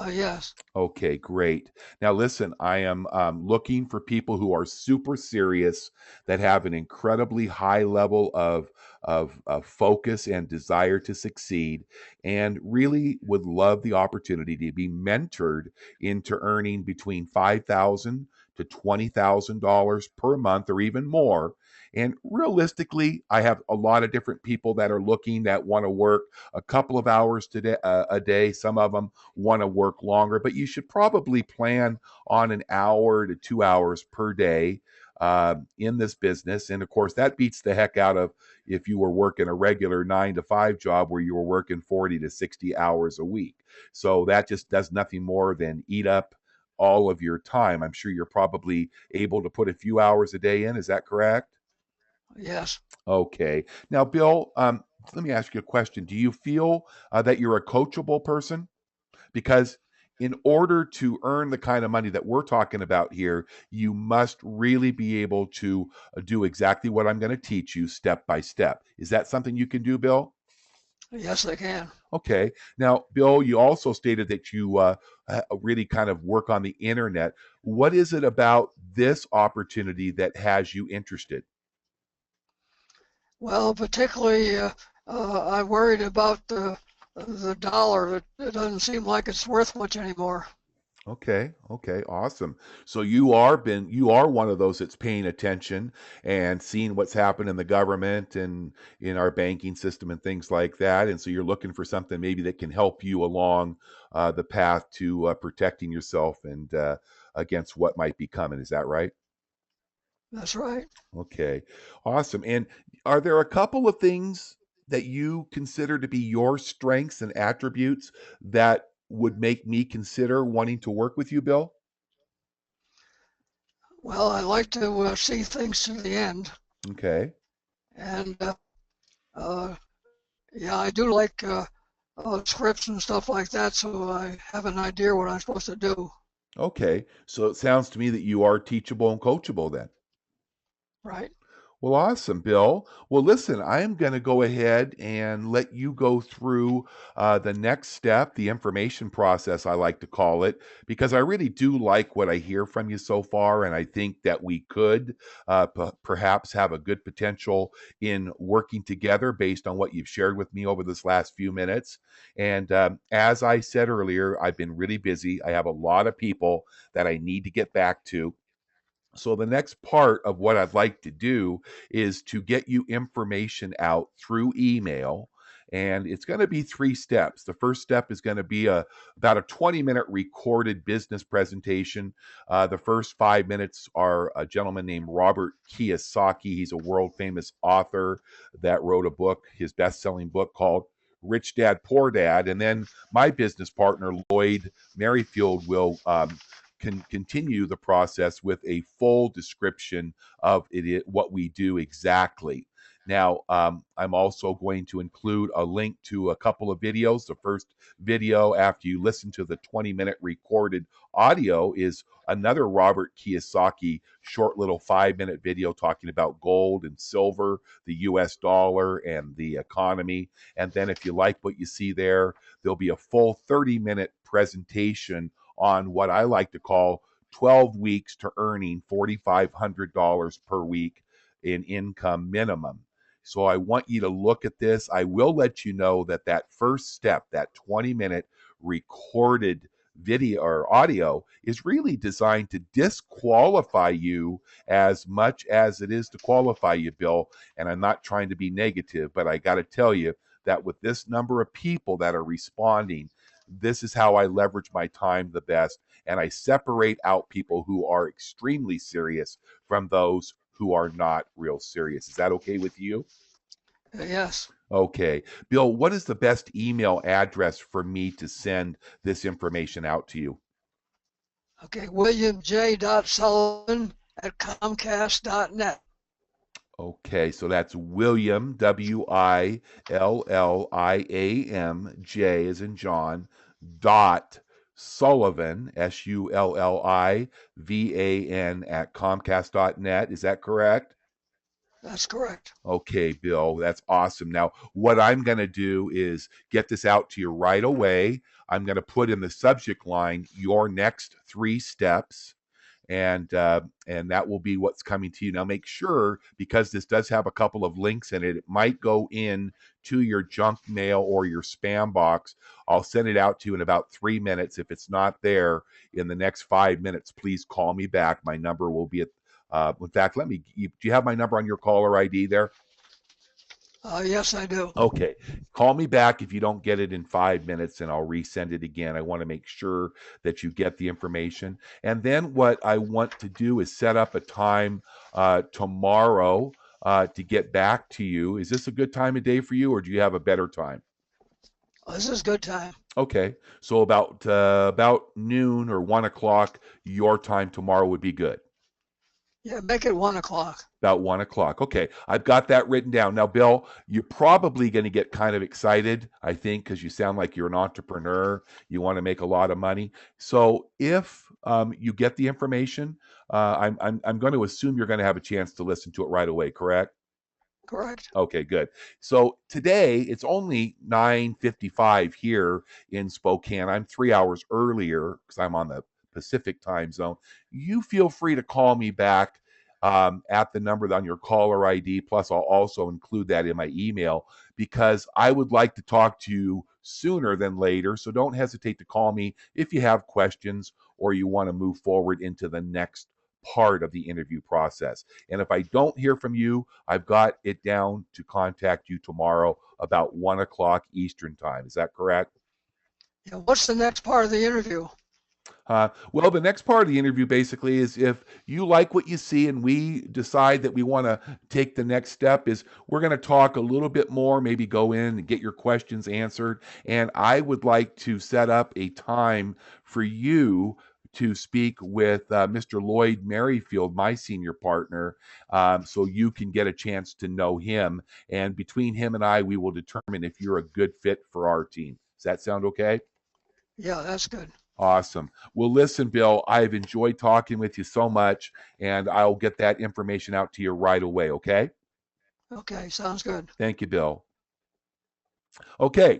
Yes. Okay, great. Now, listen, I am looking for people who are super serious, that have an incredibly high level of focus and desire to succeed, and really would love the opportunity to be mentored into earning between $5,000 to $20,000 per month or even more. And realistically, I have a lot of different people that are looking, that want to work a couple of hours today, a day. Some of them want to work longer, but you should probably plan on an hour to 2 hours per day in this business. And of course, that beats the heck out of if you were working a regular 9 to 5 job where you were working 40 to 60 hours a week. So that just does nothing more than eat up all of your time. I'm sure you're probably able to put a few hours a day in. Is that correct? Yes. Okay. Now, Bill, let me ask you a question. Do you feel that you're a coachable person? Because in order to earn the kind of money that we're talking about here, you must really be able to do exactly what I'm going to teach you step by step. Is that something you can do, Bill? Yes, I can. Okay. Now, Bill, you also stated that you really kind of work on the internet. What is it about this opportunity that has you interested? Well, particularly, I worried about the dollar. It doesn't seem like it's worth much anymore. Okay, okay, awesome. So you are one of those that's paying attention and seeing what's happened in the government and in our banking system and things like that. And so you're looking for something maybe that can help you along the path to protecting yourself and against what might be coming. Is that right? That's right. Okay, awesome. And are there a couple of things that you consider to be your strengths and attributes that would make me consider wanting to work with you, Bill? Well, I like to see things to the end, Okay. and uh, yeah, I do like scripts and stuff like that, so I have an idea what I'm supposed to do. Okay. So it sounds to me that you are teachable and coachable then. Right. Well, awesome, Bill. Well, listen, I am going to go ahead and let you go through the next step, the information process, I like to call it, because I really do like what I hear from you so far. And I think that we could perhaps have a good potential in working together based on what you've shared with me over this last few minutes. And as I said earlier, I've been really busy. I have a lot of people that I need to get back to. So the next part of what I'd like to do is to get you information out through email. And it's going to be 3 steps. The first step is going to be about a 20-minute recorded business presentation. The first 5 minutes are a gentleman named Robert Kiyosaki. He's a world famous author that wrote a book, his best-selling book called Rich Dad Poor Dad. And then my business partner, Lloyd Merrifield, will can continue the process with a full description of what we do exactly. Now, I'm also going to include a link to a couple of videos. The first video, after you listen to the 20-minute recorded audio, is another Robert Kiyosaki short little 5-minute video talking about gold and silver, the US dollar, and the economy. And then, if you like what you see there, there'll be a full 30-minute presentation on what I like to call 12 weeks to earning $4,500 per week in income minimum. So I want you to look at this. I will let you know that that first step, that 20-minute recorded video or audio, is really designed to disqualify you as much as it is to qualify you, Bill. And I'm not trying to be negative, but I got to tell you that with this number of people that are responding, This is how I leverage my time the best. And I separate out people who are extremely serious from those who are not real serious. Is that okay with you? Yes. Okay. Bill, what is the best email address for me to send this information out to you? Okay. William J. Sullivan at Comcast.net. Okay, so that's William, William, J as in John, dot Sullivan, Sullivan at Comcast.net. Is that correct? That's correct. Okay, Bill, that's awesome. Now, what I'm going to do is get this out to you right away. I'm going to put in the subject line your next 3 steps, and that will be what's coming to you. Now, make sure, because this does have a couple of links in it, it might go in to your junk mail or your spam box. I'll send it out to you in about 3 minutes. If it's not there in the next 5 minutes, please call me back. My number will be at in fact, do you have my number on your caller ID there? Yes, I do. Okay. Call me back if you don't get it in 5 minutes and I'll resend it again. I want to make sure that you get the information. And then what I want to do is set up a time tomorrow to get back to you. Is this a good time of day for you, or do you have a better time? This is good time. Okay. So about noon or 1 o'clock your time tomorrow would be good. Yeah, make it 1 o'clock. About 1 o'clock. Okay, I've got that written down. Now, Bill, you're probably going to get kind of excited, I think, because you sound like you're an entrepreneur. You want to make a lot of money. So, if you get the information, I'm going to assume you're going to have a chance to listen to it right away. Correct? Correct. Okay, good. So today it's only 9:55 here in Spokane. I'm 3 hours earlier because I'm on the Pacific time zone. You feel free to call me back at the number on your caller ID. Plus, I'll also include that in my email because I would like to talk to you sooner than later. So don't hesitate to call me if you have questions or you want to move forward into the next part of the interview process. And if I don't hear from you, I've got it down to contact you tomorrow about 1 o'clock Eastern time. Is that correct? Yeah, what's the next part of the interview? Well, the next part of the interview basically is if you like what you see and we decide that we want to take the next step, is we're going to talk a little bit more, maybe go in and get your questions answered. And I would like to set up a time for you to speak with Mr. Lloyd Merrifield, my senior partner, so you can get a chance to know him. And between him and I, we will determine if you're a good fit for our team. Does that sound okay? Yeah, that's good. Awesome. Well, listen, Bill, I've enjoyed talking with you so much, and I'll get that information out to you right away, okay? Okay, sounds good. Thank you, Bill. Okay,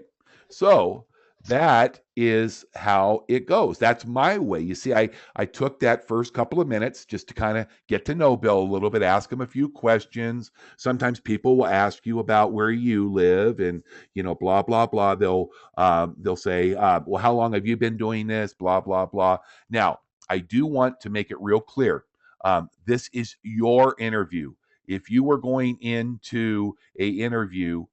so that is how it goes. That's my way. You see, I took that first couple of minutes just to kind of get to know Bill a little bit, ask him a few questions. Sometimes people will ask you about where you live, and blah blah blah. They'll say, well, how long have you been doing this? Blah blah blah. Now, I do want to make it real clear. This is your interview. If you were going into a interview,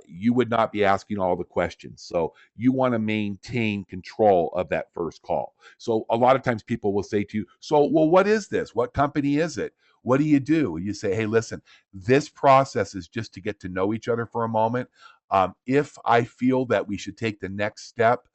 you would not be asking all the questions. So you want to maintain control of that first call. So a lot of times people will say to you, so, well, what is this? What company is it? What do you do? You say, hey, listen, this process is just to get to know each other for a moment. If I feel that we should take the next step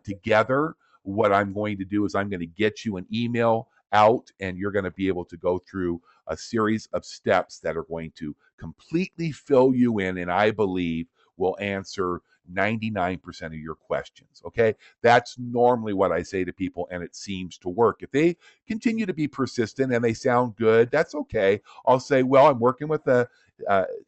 together, what I'm going to do is I'm going to get you an email out, and you're going to be able to go through a series of steps that are going to completely fill you in, and I believe will answer 99% of your questions. Okay. That's normally what I say to people, and it seems to work. If they continue to be persistent and they sound good, that's okay. I'll say, well, I'm working with a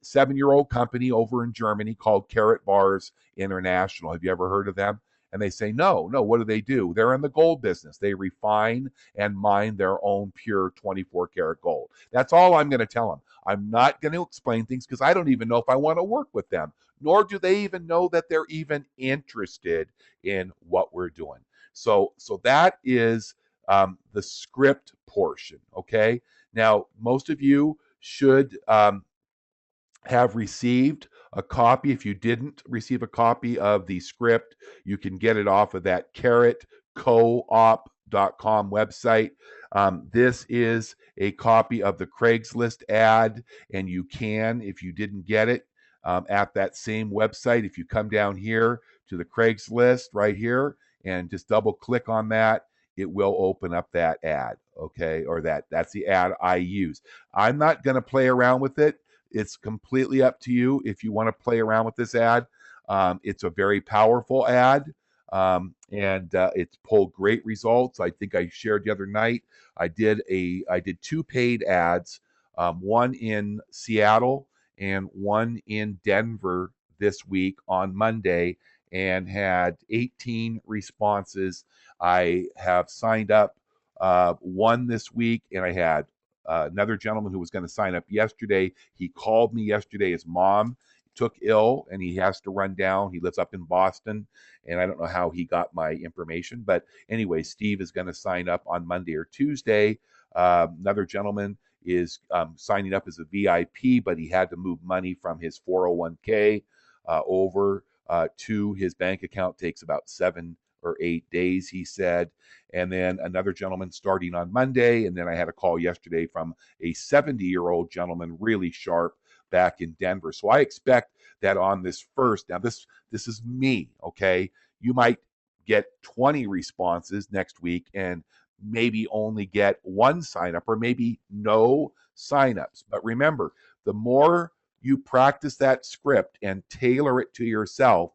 7-year-old company over in Germany called Karatbars International. Have you ever heard of them? And they say, no, no, what do? They're in the gold business. They refine and mine their own pure 24 karat gold. That's all I'm going to tell them. I'm not going to explain things because I don't even know if I want to work with them, nor do they even know that they're even interested in what we're doing. So that is the script portion. Okay. Now, most of you should have received a copy. If you didn't receive a copy of the script, you can get it off of that carrotcoop.com website. This is a copy of the Craigslist ad, and you can, if you didn't get it, at that same website, if you come down here to the Craigslist right here and just double click on that, it will open up that ad, okay? Or that's the ad I use. I'm not going to play around with it. It's completely up to you if you want to play around with this ad. It's a very powerful ad, and it's pulled great results. I think I shared the other night. I did 2 paid ads, one in Seattle and one in Denver this week on Monday, and had 18 responses. I have signed up one this week, and I had another gentleman who was going to sign up yesterday. He called me yesterday. His mom took ill and he has to run down. He lives up in Boston, and I don't know how he got my information. But anyway, Steve is going to sign up on Monday or Tuesday. Another gentleman is signing up as a VIP, but he had to move money from his 401k over to his bank account. Takes about 7 or 8 days, he said. And then another gentleman starting on Monday. And then I had a call yesterday from a 70-year-old gentleman, really sharp, back in Denver. So I expect that on this first, now this is me, okay? You might get 20 responses next week and maybe only get 1 sign up or maybe no signups. But remember, the more you practice that script and tailor it to yourself,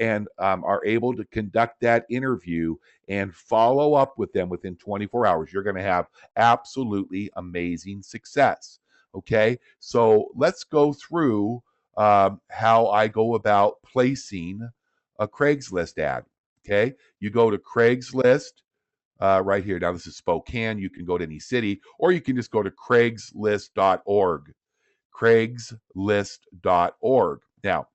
and are able to conduct that interview and follow up with them within 24 hours, you're going to have absolutely amazing success. Okay, so let's go through how I go about placing a Craigslist ad. Okay, you go to Craigslist right here. Now, this is Spokane. You can go to any city, or you can just go to Craigslist.org. Craigslist.org. Now,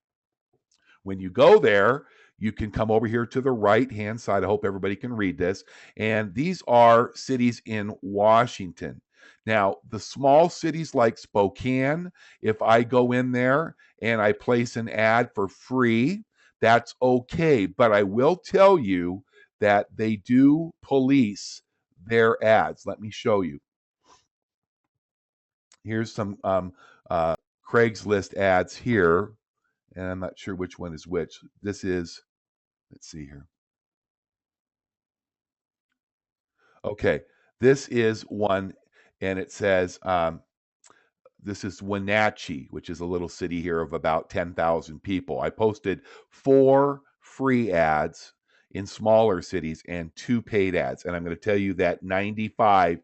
when you go there, you can come over here to the right-hand side. I hope everybody can read this. And these are cities in Washington. Now, the small cities like Spokane, if I go in there and I place an ad for free, that's okay. But I will tell you that they do police their ads. Let me show you. Here's some Craigslist ads here, and I'm not sure which one is which. This is, let's see here. Okay, this is one, and it says, this is Wenatchee, which is a little city here of about 10,000 people. I posted 4 free ads in smaller cities and 2 paid ads. And I'm going to tell you that 95%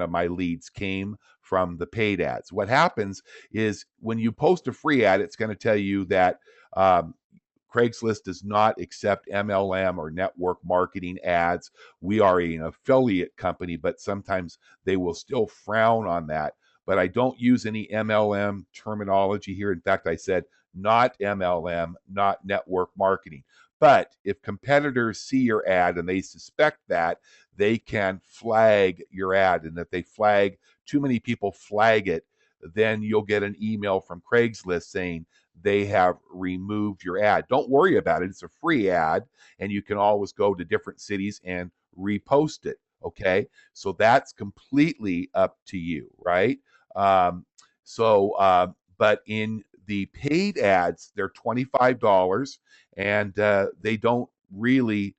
of my leads came from the paid ads. What happens is when you post a free ad, it's going to tell you that Craigslist does not accept MLM or network marketing ads. We are an affiliate company, but sometimes they will still frown on that. But I don't use any MLM terminology here. In fact, I said not MLM, not network marketing. But if competitors see your ad and they suspect that, they can flag your ad. And if they flag, too many people flag it, then you'll get an email from Craigslist saying they have removed your ad. Don't worry about it. It's a free ad, and you can always go to different cities and repost it. Okay. So that's completely up to you, right? Um, but in the paid ads, they're $25, and they don't really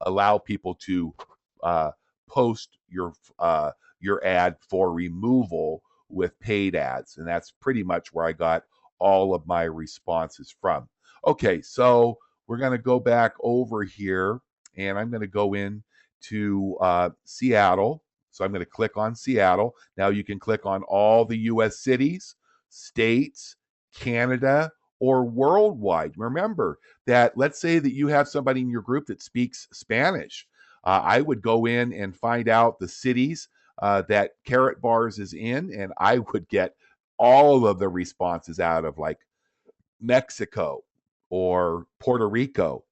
allow people to uh, post your ad for removal with paid ads, and that's pretty much where I got all of my responses from. Okay, so we're going to go back over here, and I'm going to go in to Seattle. So I'm going to click on Seattle. Now you can click on all the U.S. cities, states, Canada, or worldwide. Remember that, let's say that you have somebody in your group that speaks Spanish. I would go in and find out the cities that Karatbars is in, and I would get all of the responses out of like Mexico or Puerto Rico.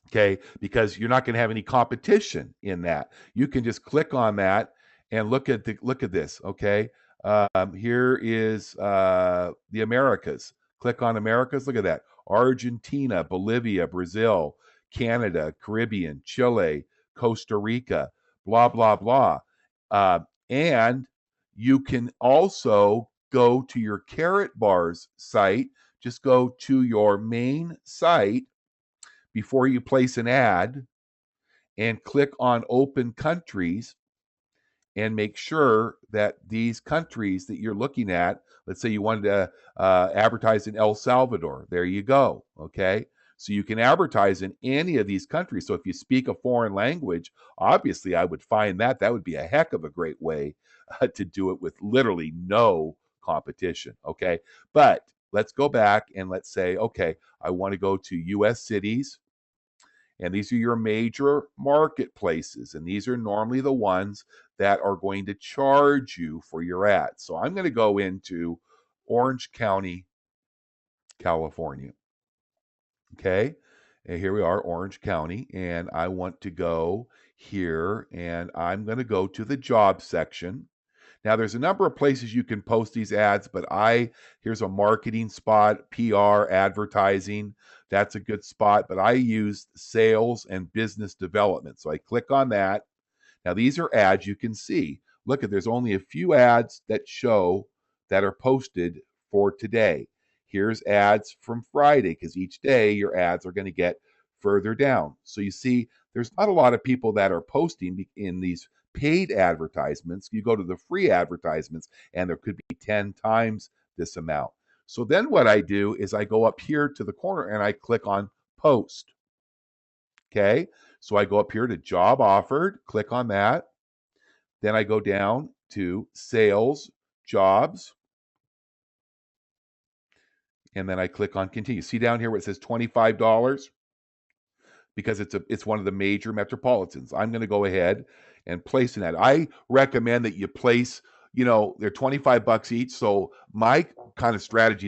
Okay, because you're not going to have any competition in that. You can just click on that and look at this. Okay, here is the Americas. Click on Americas. Look at that. Argentina, Bolivia, Brazil, Canada, Caribbean, Chile, Costa Rica, blah, blah, blah. And you can also go to your Karatbars site. Just go to your main site before you place an ad and click on Open Countries and make sure that these countries that you're looking at, let's say you wanted to advertise in El Salvador, there you go, okay? So you can advertise in any of these countries. So if you speak a foreign language, obviously I would find that would be a heck of a great way to do it with literally no competition, okay? But let's go back and let's say, okay, I want to go to US cities, and these are your major marketplaces. And these are normally the ones that are going to charge you for your ads. So I'm going to go into Orange County, California. Okay. And here we are, Orange County. And I want to go here and I'm going to go to the job section. Now, there's a number of places you can post these ads, but here's a marketing spot, PR, advertising. That's a good spot, but I use sales and business development. So I click on that. Now, these are ads you can see. Look, there's only a few ads that show that are posted for today. Here's ads from Friday, because each day your ads are going to get further down. So you see, there's not a lot of people that are posting in these paid advertisements. You go to the free advertisements, and there could be 10 times this amount. So then what I do is I go up here to the corner and I click on post. Okay, so I go up here to job offered, click on that. Then I go down to sales jobs, and then I click on continue. See down here where it says $25? Because it's one of the major metropolitans. I'm going to go ahead and place an ad. I recommend that you place, they're 25 bucks each. So my kind of strategy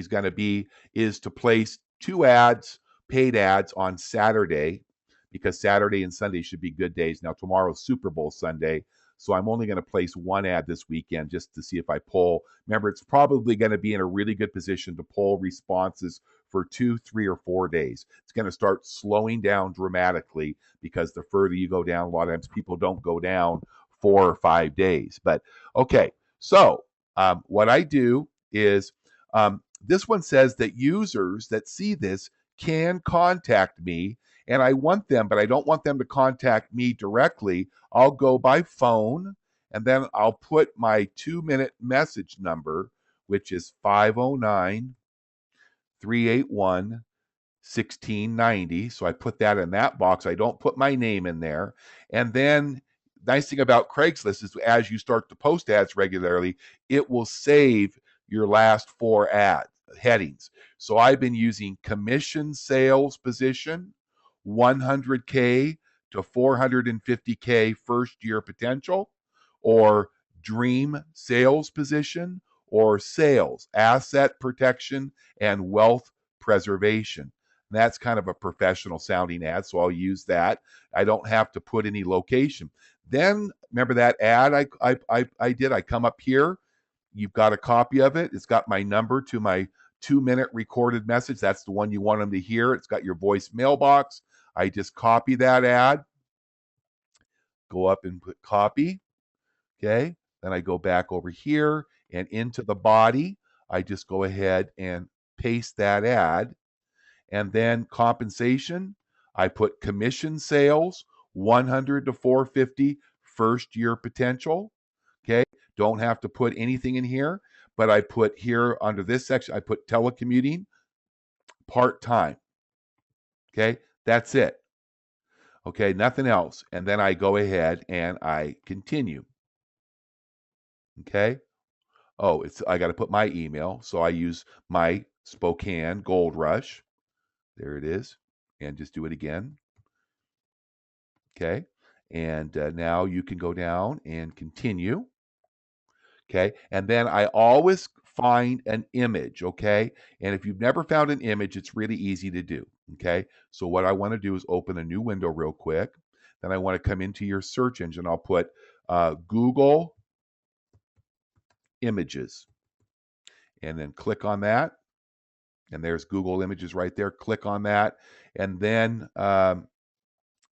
is to place 2 ads, paid ads on Saturday, because Saturday and Sunday should be good days. Now tomorrow's Super Bowl Sunday, so I'm only going to place 1 ad this weekend just to see if I pull. Remember, it's probably going to be in a really good position to pull responses for 2, 3, or 4 days. It's going to start slowing down dramatically because the further you go down, a lot of times people don't go down 4 or 5 days. But okay, so what I do is this one says that users that see this can contact me, and I want them, but I don't want them to contact me directly. I'll go by phone, and then I'll put my 2-minute message number, which is 509 381 1690. So I put that in that box. I don't put my name in there. And then, nice thing about Craigslist is as you start to post ads regularly, it will save your last 4 ad headings. So I've been using commission sales position, 100K to 450K first year potential, or dream sales position, or sales, asset protection, and wealth preservation. And that's kind of a professional sounding ad, so I'll use that. I don't have to put any location. Then remember that ad I did? I come up here. You've got a copy of it. It's got my number to my 2-minute recorded message. That's the one you want them to hear. It's got your voice mailbox. I just copy that ad, go up and put copy. Okay. Then I go back over here and into the body. I just go ahead and paste that ad. And then compensation, I put commission sales, 100 to 450 first year potential. Okay. Don't have to put anything in here, but I put here under this section, I put telecommuting part-time. Okay. That's it. Okay. Nothing else. And then I go ahead and I continue. Okay. Oh, I got to put my email. So I use my Spokane Gold Rush. There it is. And just do it again. Okay. And now you can go down and continue. Okay. And then I always find an image. Okay. And if you've never found an image, it's really easy to do. Okay. So what I want to do is open a new window real quick. Then I want to come into your search engine. I'll put Google Images and then click on that. And there's Google Images right there. Click on that. And then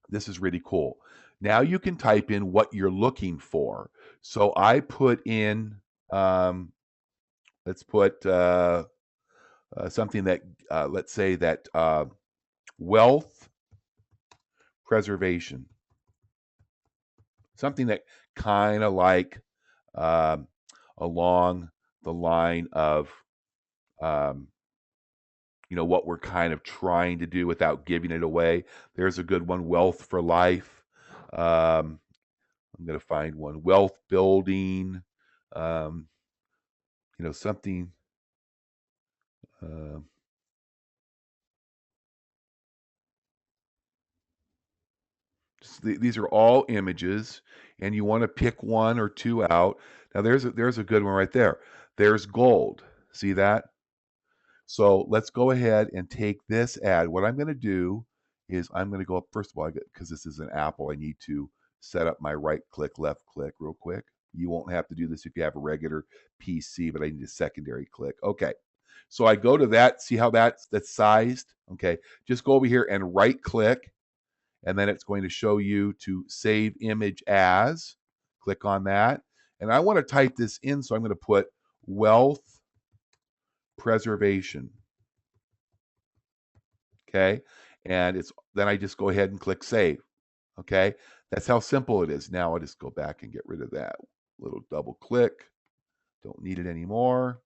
this is really cool. Now you can type in what you're looking for. So I put in, let's put something that, let's say that wealth preservation, something that kind of like um, along the line of, um, what we're kind of trying to do without giving it away. There's a good one, wealth for life. Um, I'm going to find one, wealth building, um, something. Uh, these are all images, and you want to pick one or two out. Now there's a good one right there. There's gold. See that? So let's go ahead and take this ad. What I'm going to do is I'm going to go up, first of all, because this is an Apple, I need to set up my right click, left click real quick. You won't have to do this if you have a regular PC, but I need a secondary click. Okay. So I go to that, see how that's sized? Okay. Just go over here and right click, and then it's going to show you to save image as. Click on that. And I want to type this in, so I'm going to put wealth preservation. Okay. And then I just go ahead and click save. Okay. That's how simple it is. Now I'll just go back and get rid of that little double click. Don't need it anymore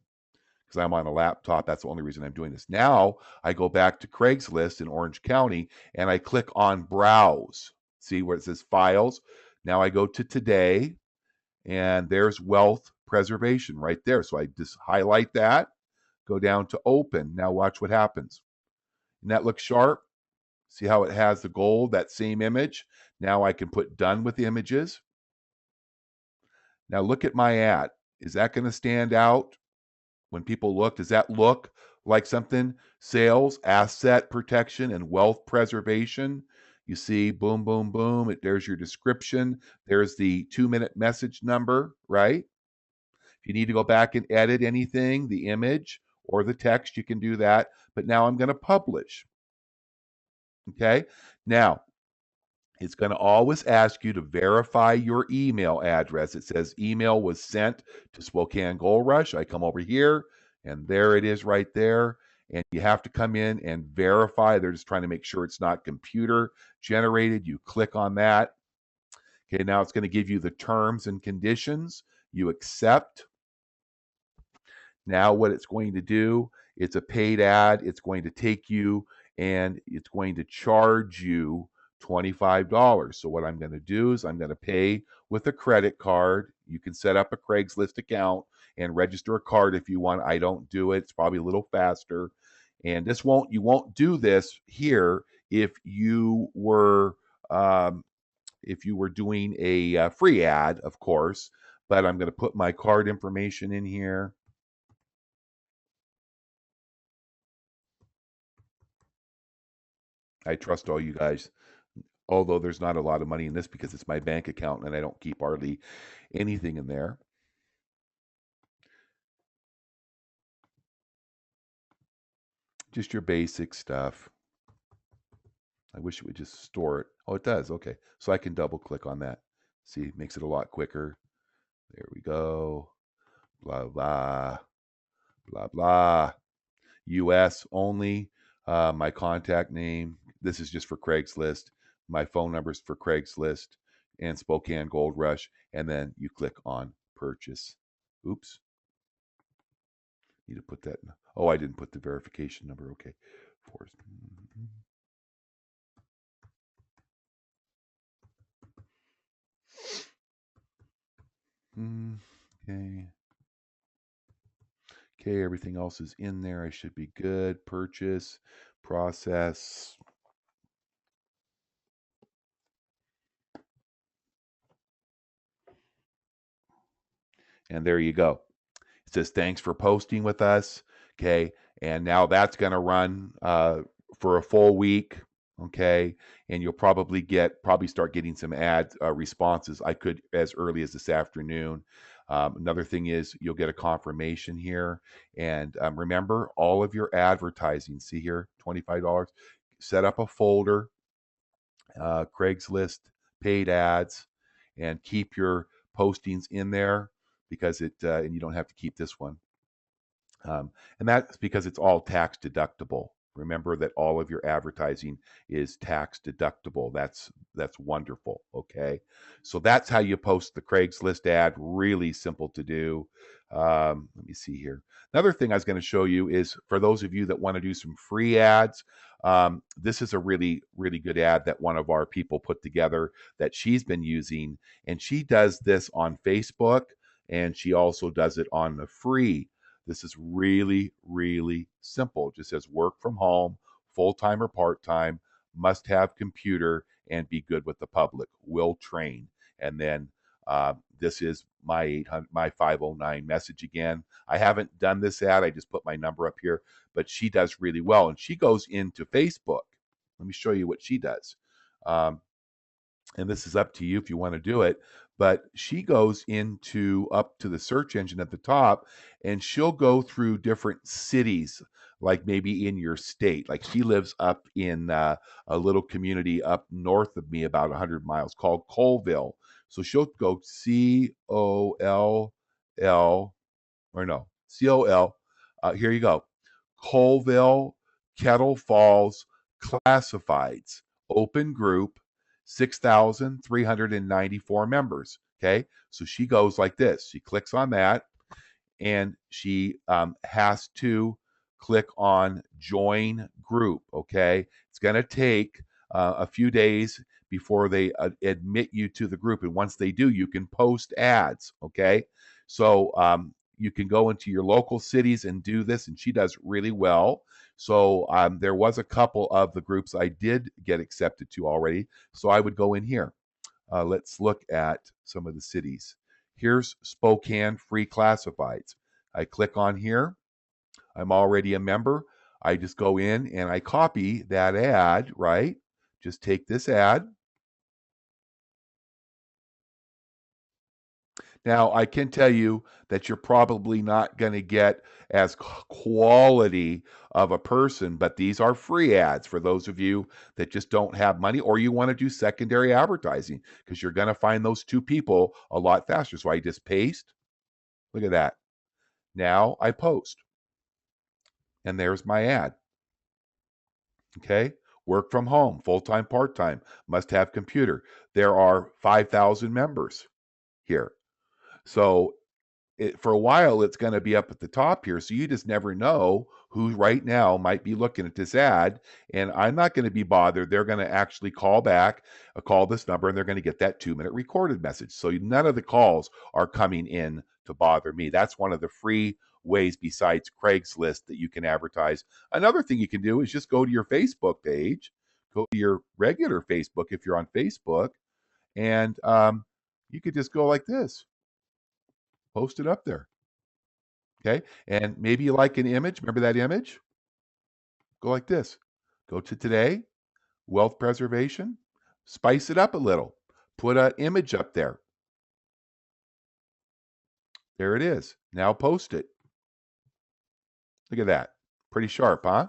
because I'm on a laptop. That's the only reason I'm doing this. Now I go back to Craigslist in Orange County and I click on browse. See where it says files. Now I go to today and there's wealth preservation right there. So I just highlight that, go down to open. Now watch what happens. And that looks sharp. See how it has the gold, that same image? Now I can put done with images. Now look at my ad. Is that going to stand out when people look? Does that look like something? Sales, asset protection, and wealth preservation. You see, boom, boom, boom. There's your description. There's the 2-minute message number, right? If you need to go back and edit anything, the image or the text, you can do that. But now I'm going to publish. Okay. Now, it's going to always ask you to verify your email address. It says email was sent to Spokane Gold Rush. I come over here, and there it is right there. And you have to come in and verify. They're just trying to make sure it's not computer generated. You click on that. Okay, now it's going to give you the terms and conditions. You accept. Now what it's going to do, it's a paid ad. It's going to take you and it's going to charge you $25. So what I'm going to do is I'm going to pay with a credit card. You can set up a Craigslist account and register a card if you want. I don't do it. It's probably a little faster. And you won't do this here if you were doing a free ad, of course. But I'm going to put my card information in here. I trust all you guys, although there's not a lot of money in this because it's my bank account and I don't keep hardly anything in there. Just your basic stuff. I wish it would just store it. Oh, it does. Okay. So I can double click on that. See, it makes it a lot quicker. There we go. Blah, blah, blah, blah. US only. My contact name. This is just for Craigslist. My phone number is for Craigslist and Spokane Gold Rush. And then you click on purchase. Oops. Need to put that in. Oh, I didn't put the verification number. Okay. Okay. Okay, everything else is in there. I should be good. Purchase, process. And there you go. It says, thanks for posting with us. Okay. And now that's going to run for a full week. Okay. And you'll probably start getting some ad responses. I could as early as this afternoon. Another thing is you'll get a confirmation here. And remember, all of your advertising, see here, $25, set up a folder, Craigslist, paid ads, and keep your postings in there because and you don't have to keep this one. And that's because it's all tax deductible. Remember that all of your advertising is tax deductible. That's wonderful. Okay, so that's how you post the Craigslist ad. Really simple to do. Let me see here. Another thing I was going to show you is for those of you that want to do some free ads. This is a really good ad that one of our people put together that she's been using, and she does this on Facebook, and she also does it on the free. This is really simple. It just says work from home, full-time or part-time, must have computer, and be good with the public. Will train. And then this is my 509 message again. I haven't done this ad. I just put my number up here, but she does really well. And she goes into Facebook. Let me show you what she does. And this is up to you if you want to do it, but she goes into up to the search engine at the top, and she'll go through different cities, like maybe in your state. Like she lives up in a little community up north of me about 100 miles called Colville. So she'll go Coll, or no, Col. Here you go. Colville, Kettle Falls, classifieds, open group, 6,394 members. Okay. So she goes like this. She clicks on that, and she has to click on join group. Okay. It's going to take a few days before they admit you to the group. And once they do, you can post ads. Okay. So you can go into your local cities and do this, and she does really well. So there was a couple of the groups I did get accepted to already. So I would go in here. Let's look at some of the cities. Here's Spokane Free Classifieds. I click on here. I'm already a member. I just go in and I copy that ad, right? Just take this ad. Now, I can tell you that you're probably not going to get as quality of a person, but these are free ads for those of you that just don't have money or you want to do secondary advertising because you're going to find those two people a lot faster. So I just paste. Look at that. Now I post, and there's my ad. Okay. Work from home, full time, part time, must have computer. There are 5,000 members here. So for a while, it's going to be up at the top here. So you just never know who right now might be looking at this ad. And I'm not going to be bothered. They're going to actually call back, call this number, and they're going to get that 2-minute recorded message. So none of the calls are coming in to bother me. That's one of the free ways besides Craigslist that you can advertise. Another thing you can do is just go to your Facebook page, go to your regular Facebook if you're on Facebook, and you could just go like this, post it up there. Okay. And maybe you like an image. Remember that image? Go like this. Go to today, wealth preservation, spice it up a little. Put an image up there. There it is. Now post it. Look at that. Pretty sharp, huh?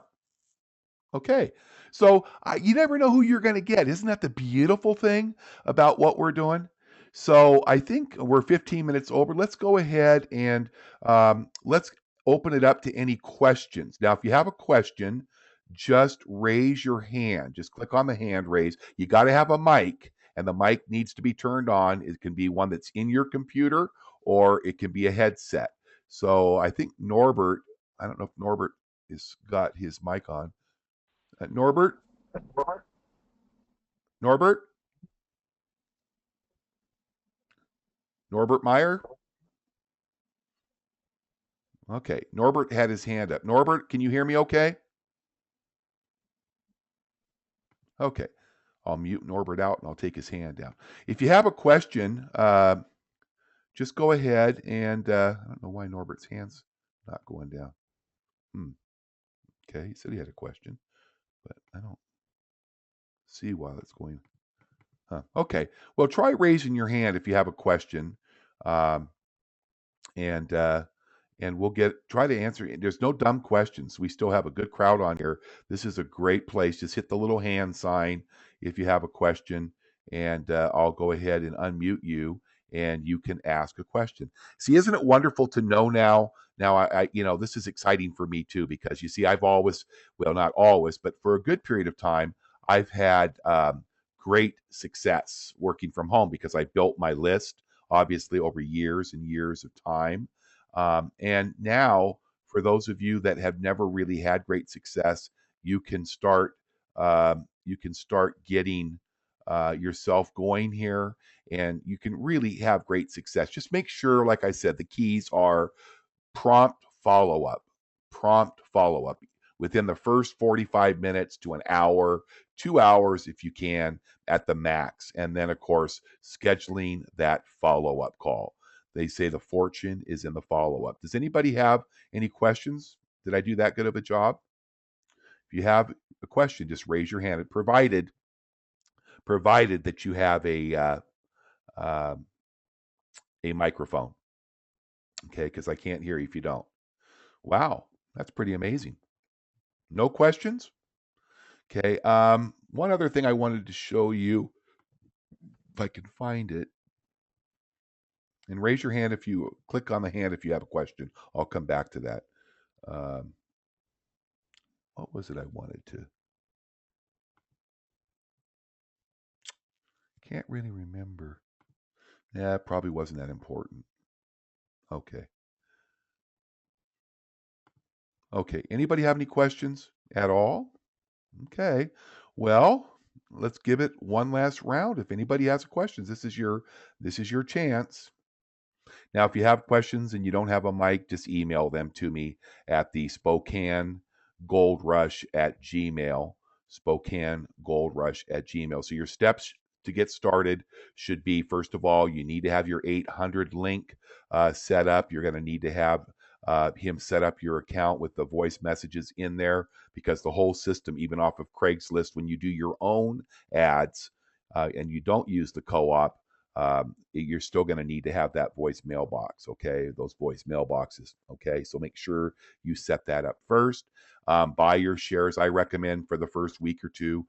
Okay. So you never know who you're going to get. Isn't that the beautiful thing about what we're doing? So I think we're 15 minutes over. Let's go ahead and let's open it up to any questions. Now, if you have a question, just raise your hand. Just click on the hand raise. You got to have a mic, and the mic needs to be turned on. It can be one that's in your computer, or it can be a headset. So I think Norbert, I don't know if Norbert has got his mic on. Norbert? Norbert? Norbert Meyer? Okay. Norbert had his hand up. Norbert, can you hear me okay? Okay. I'll mute Norbert out and I'll take his hand down. If you have a question, just go ahead and I don't know why Norbert's hand's not going down. Okay. He said he had a question, but I don't see why that's going. Okay. Well, try raising your hand if you have a question. and we'll try to answer. There's no dumb questions. We still have a good crowd on here. This is a great place. Just hit the little hand sign if you have a question, and I'll go ahead and unmute you, and you can ask a question. See, isn't it wonderful to know now? Now, this is exciting for me too, because you see, I've always, well, not always, but for a good period of time, I've had great success working from home because I built my list, obviously, over years and years of time. And now, for those of you that have never really had great success, you can start getting yourself going here, and you can really have great success. Just make sure, like I said, the keys are prompt follow up, prompt follow up within the first 45 minutes to an hour, 2 hours if you can at the max. And then, of course, scheduling that follow up call. They say the fortune is in the follow up. Does anybody have any questions? Did I do that good of a job? If you have a question, just raise your hand. Provided that you have uh, a microphone, okay? Because I can't hear you if you don't. Wow, that's pretty amazing. No questions? Okay. One other thing I wanted to show you, if I can find it, and raise your hand if you click on the hand if you have a question. I'll come back to that. Um, what was it I wanted to? Can't really remember. Yeah, it probably wasn't that important. Okay. Okay. Anybody have any questions at all? Okay. Well, let's give it one last round. If anybody has questions, this is your chance. Now, if you have questions and you don't have a mic, just email them to me at the Spokane Gold Rush at Gmail. Spokane Gold Rush at Gmail. So your steps to get started should be, first of all, you need to have your 800 link set up. You're going to need to have him set up your account with the voice messages in there, because the whole system, even off of Craigslist, when you do your own ads and you don't use the co-op, you're still going to need to have that voice mailbox, okay? Those voice mailboxes, okay? So make sure you set that up first. Buy your shares. I recommend for the first week or two,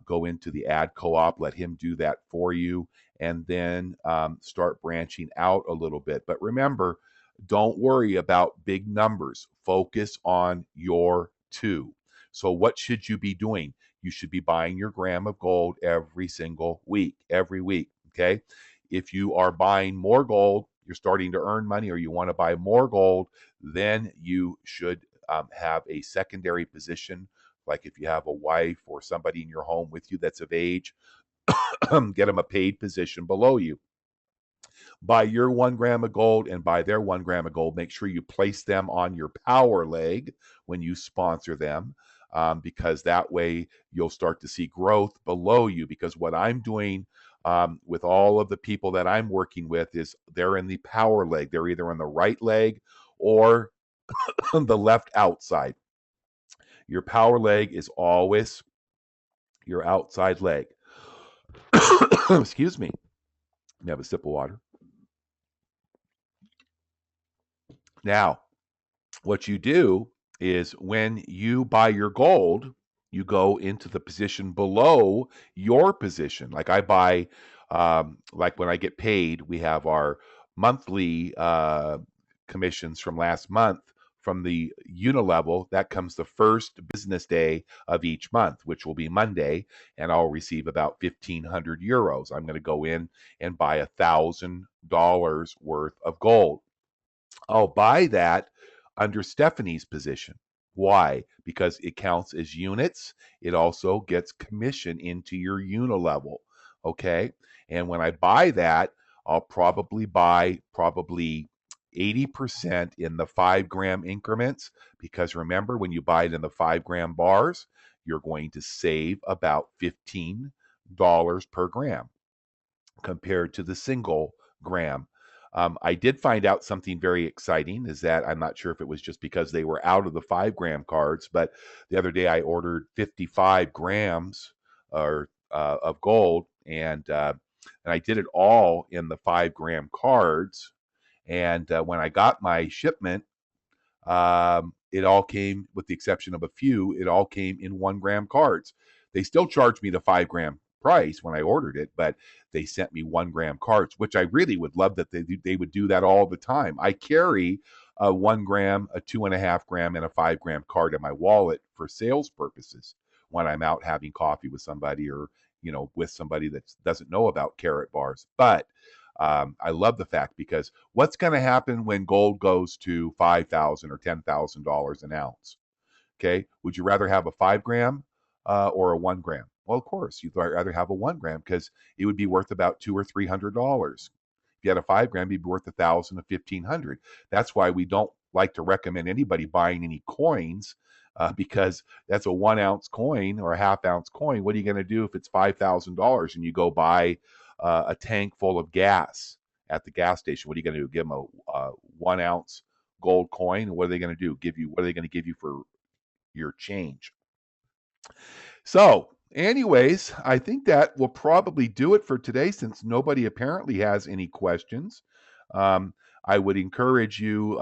go into the ad co-op, let him do that for you, and then start branching out a little bit. But remember, don't worry about big numbers. Focus on your two. So what should you be doing? You should be buying your gram of gold every single week, every week. Okay. If you are buying more gold, you're starting to earn money, or you want to buy more gold, then you should have a secondary position. Like if you have a wife or somebody in your home with you that's of age, get them a paid position below you. Buy your 1 gram of gold and buy their 1 gram of gold. Make sure you place them on your power leg when you sponsor them, because that way you'll start to see growth below you. Because what I'm doing with all of the people that I'm working with is they're in the power leg. They're either on the right leg or the left outside. Your power leg is always your outside leg. Excuse me. You have a sip of water. Now, what you do is when you buy your gold, you go into the position below your position. Like I buy, like when I get paid, we have our monthly commissions from last month from the unilevel. That comes the first business day of each month, which will be Monday, and I'll receive about 1,500 euros. I'm going to go in and buy $1,000 worth of gold. I'll buy that under Stephanie's position. Why? Because it counts as units. It also gets commission into your unilevel. Okay. And when I buy that, I'll probably buy 80% in the 5 gram increments, because remember, when you buy it in the 5 gram bars, you're going to save about $15 per gram compared to the single gram. I did find out something very exciting, is that I'm not sure if it was just because they were out of the 5 gram cards, but the other day I ordered 55 grams of gold, and I did it all in the 5 gram cards. And when I got my shipment, it all came, with the exception of a few, it all came in 1 gram cards. They still charged me the 5 gram price when I ordered it, but they sent me 1 gram cards, which I really would love that they would do that all the time. I carry a 1 gram, a 2.5 gram, and a 5 gram card in my wallet for sales purposes when I'm out having coffee with somebody, or with somebody that doesn't know about Karatbars. But I love the fact, because what's going to happen when gold goes to $5,000 or $10,000 an ounce? Okay, would you rather have a 5 gram or a 1 gram? Well, of course, you'd rather have a 1 gram, because it would be worth about $200 or $300. If you had a 5 gram, it'd be worth $1,000 to $1,500. That's why we don't like to recommend anybody buying any coins, because that's a 1 ounce coin or a half-ounce coin. What are you going to do if it's $5,000 and you go buy a tank full of gas at the gas station? What are you going to do? Give them a 1 ounce gold coin? What are they going to do? What are they going to give you for your change? So, anyways, I think that will probably do it for today, since nobody apparently has any questions. I would encourage you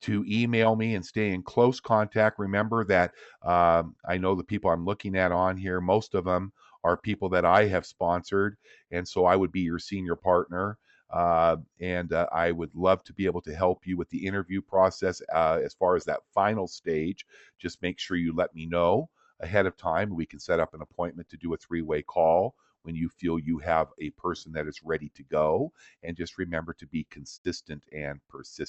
to email me and stay in close contact. Remember that I know the people I'm looking at on here, most of them are people that I have sponsored, and so I would be your senior partner. And I would love to be able to help you with the interview process as far as that final stage. Just make sure you let me know ahead of time. We can set up an appointment to do a 3-way call when you feel you have a person that is ready to go. And just remember to be consistent and persistent.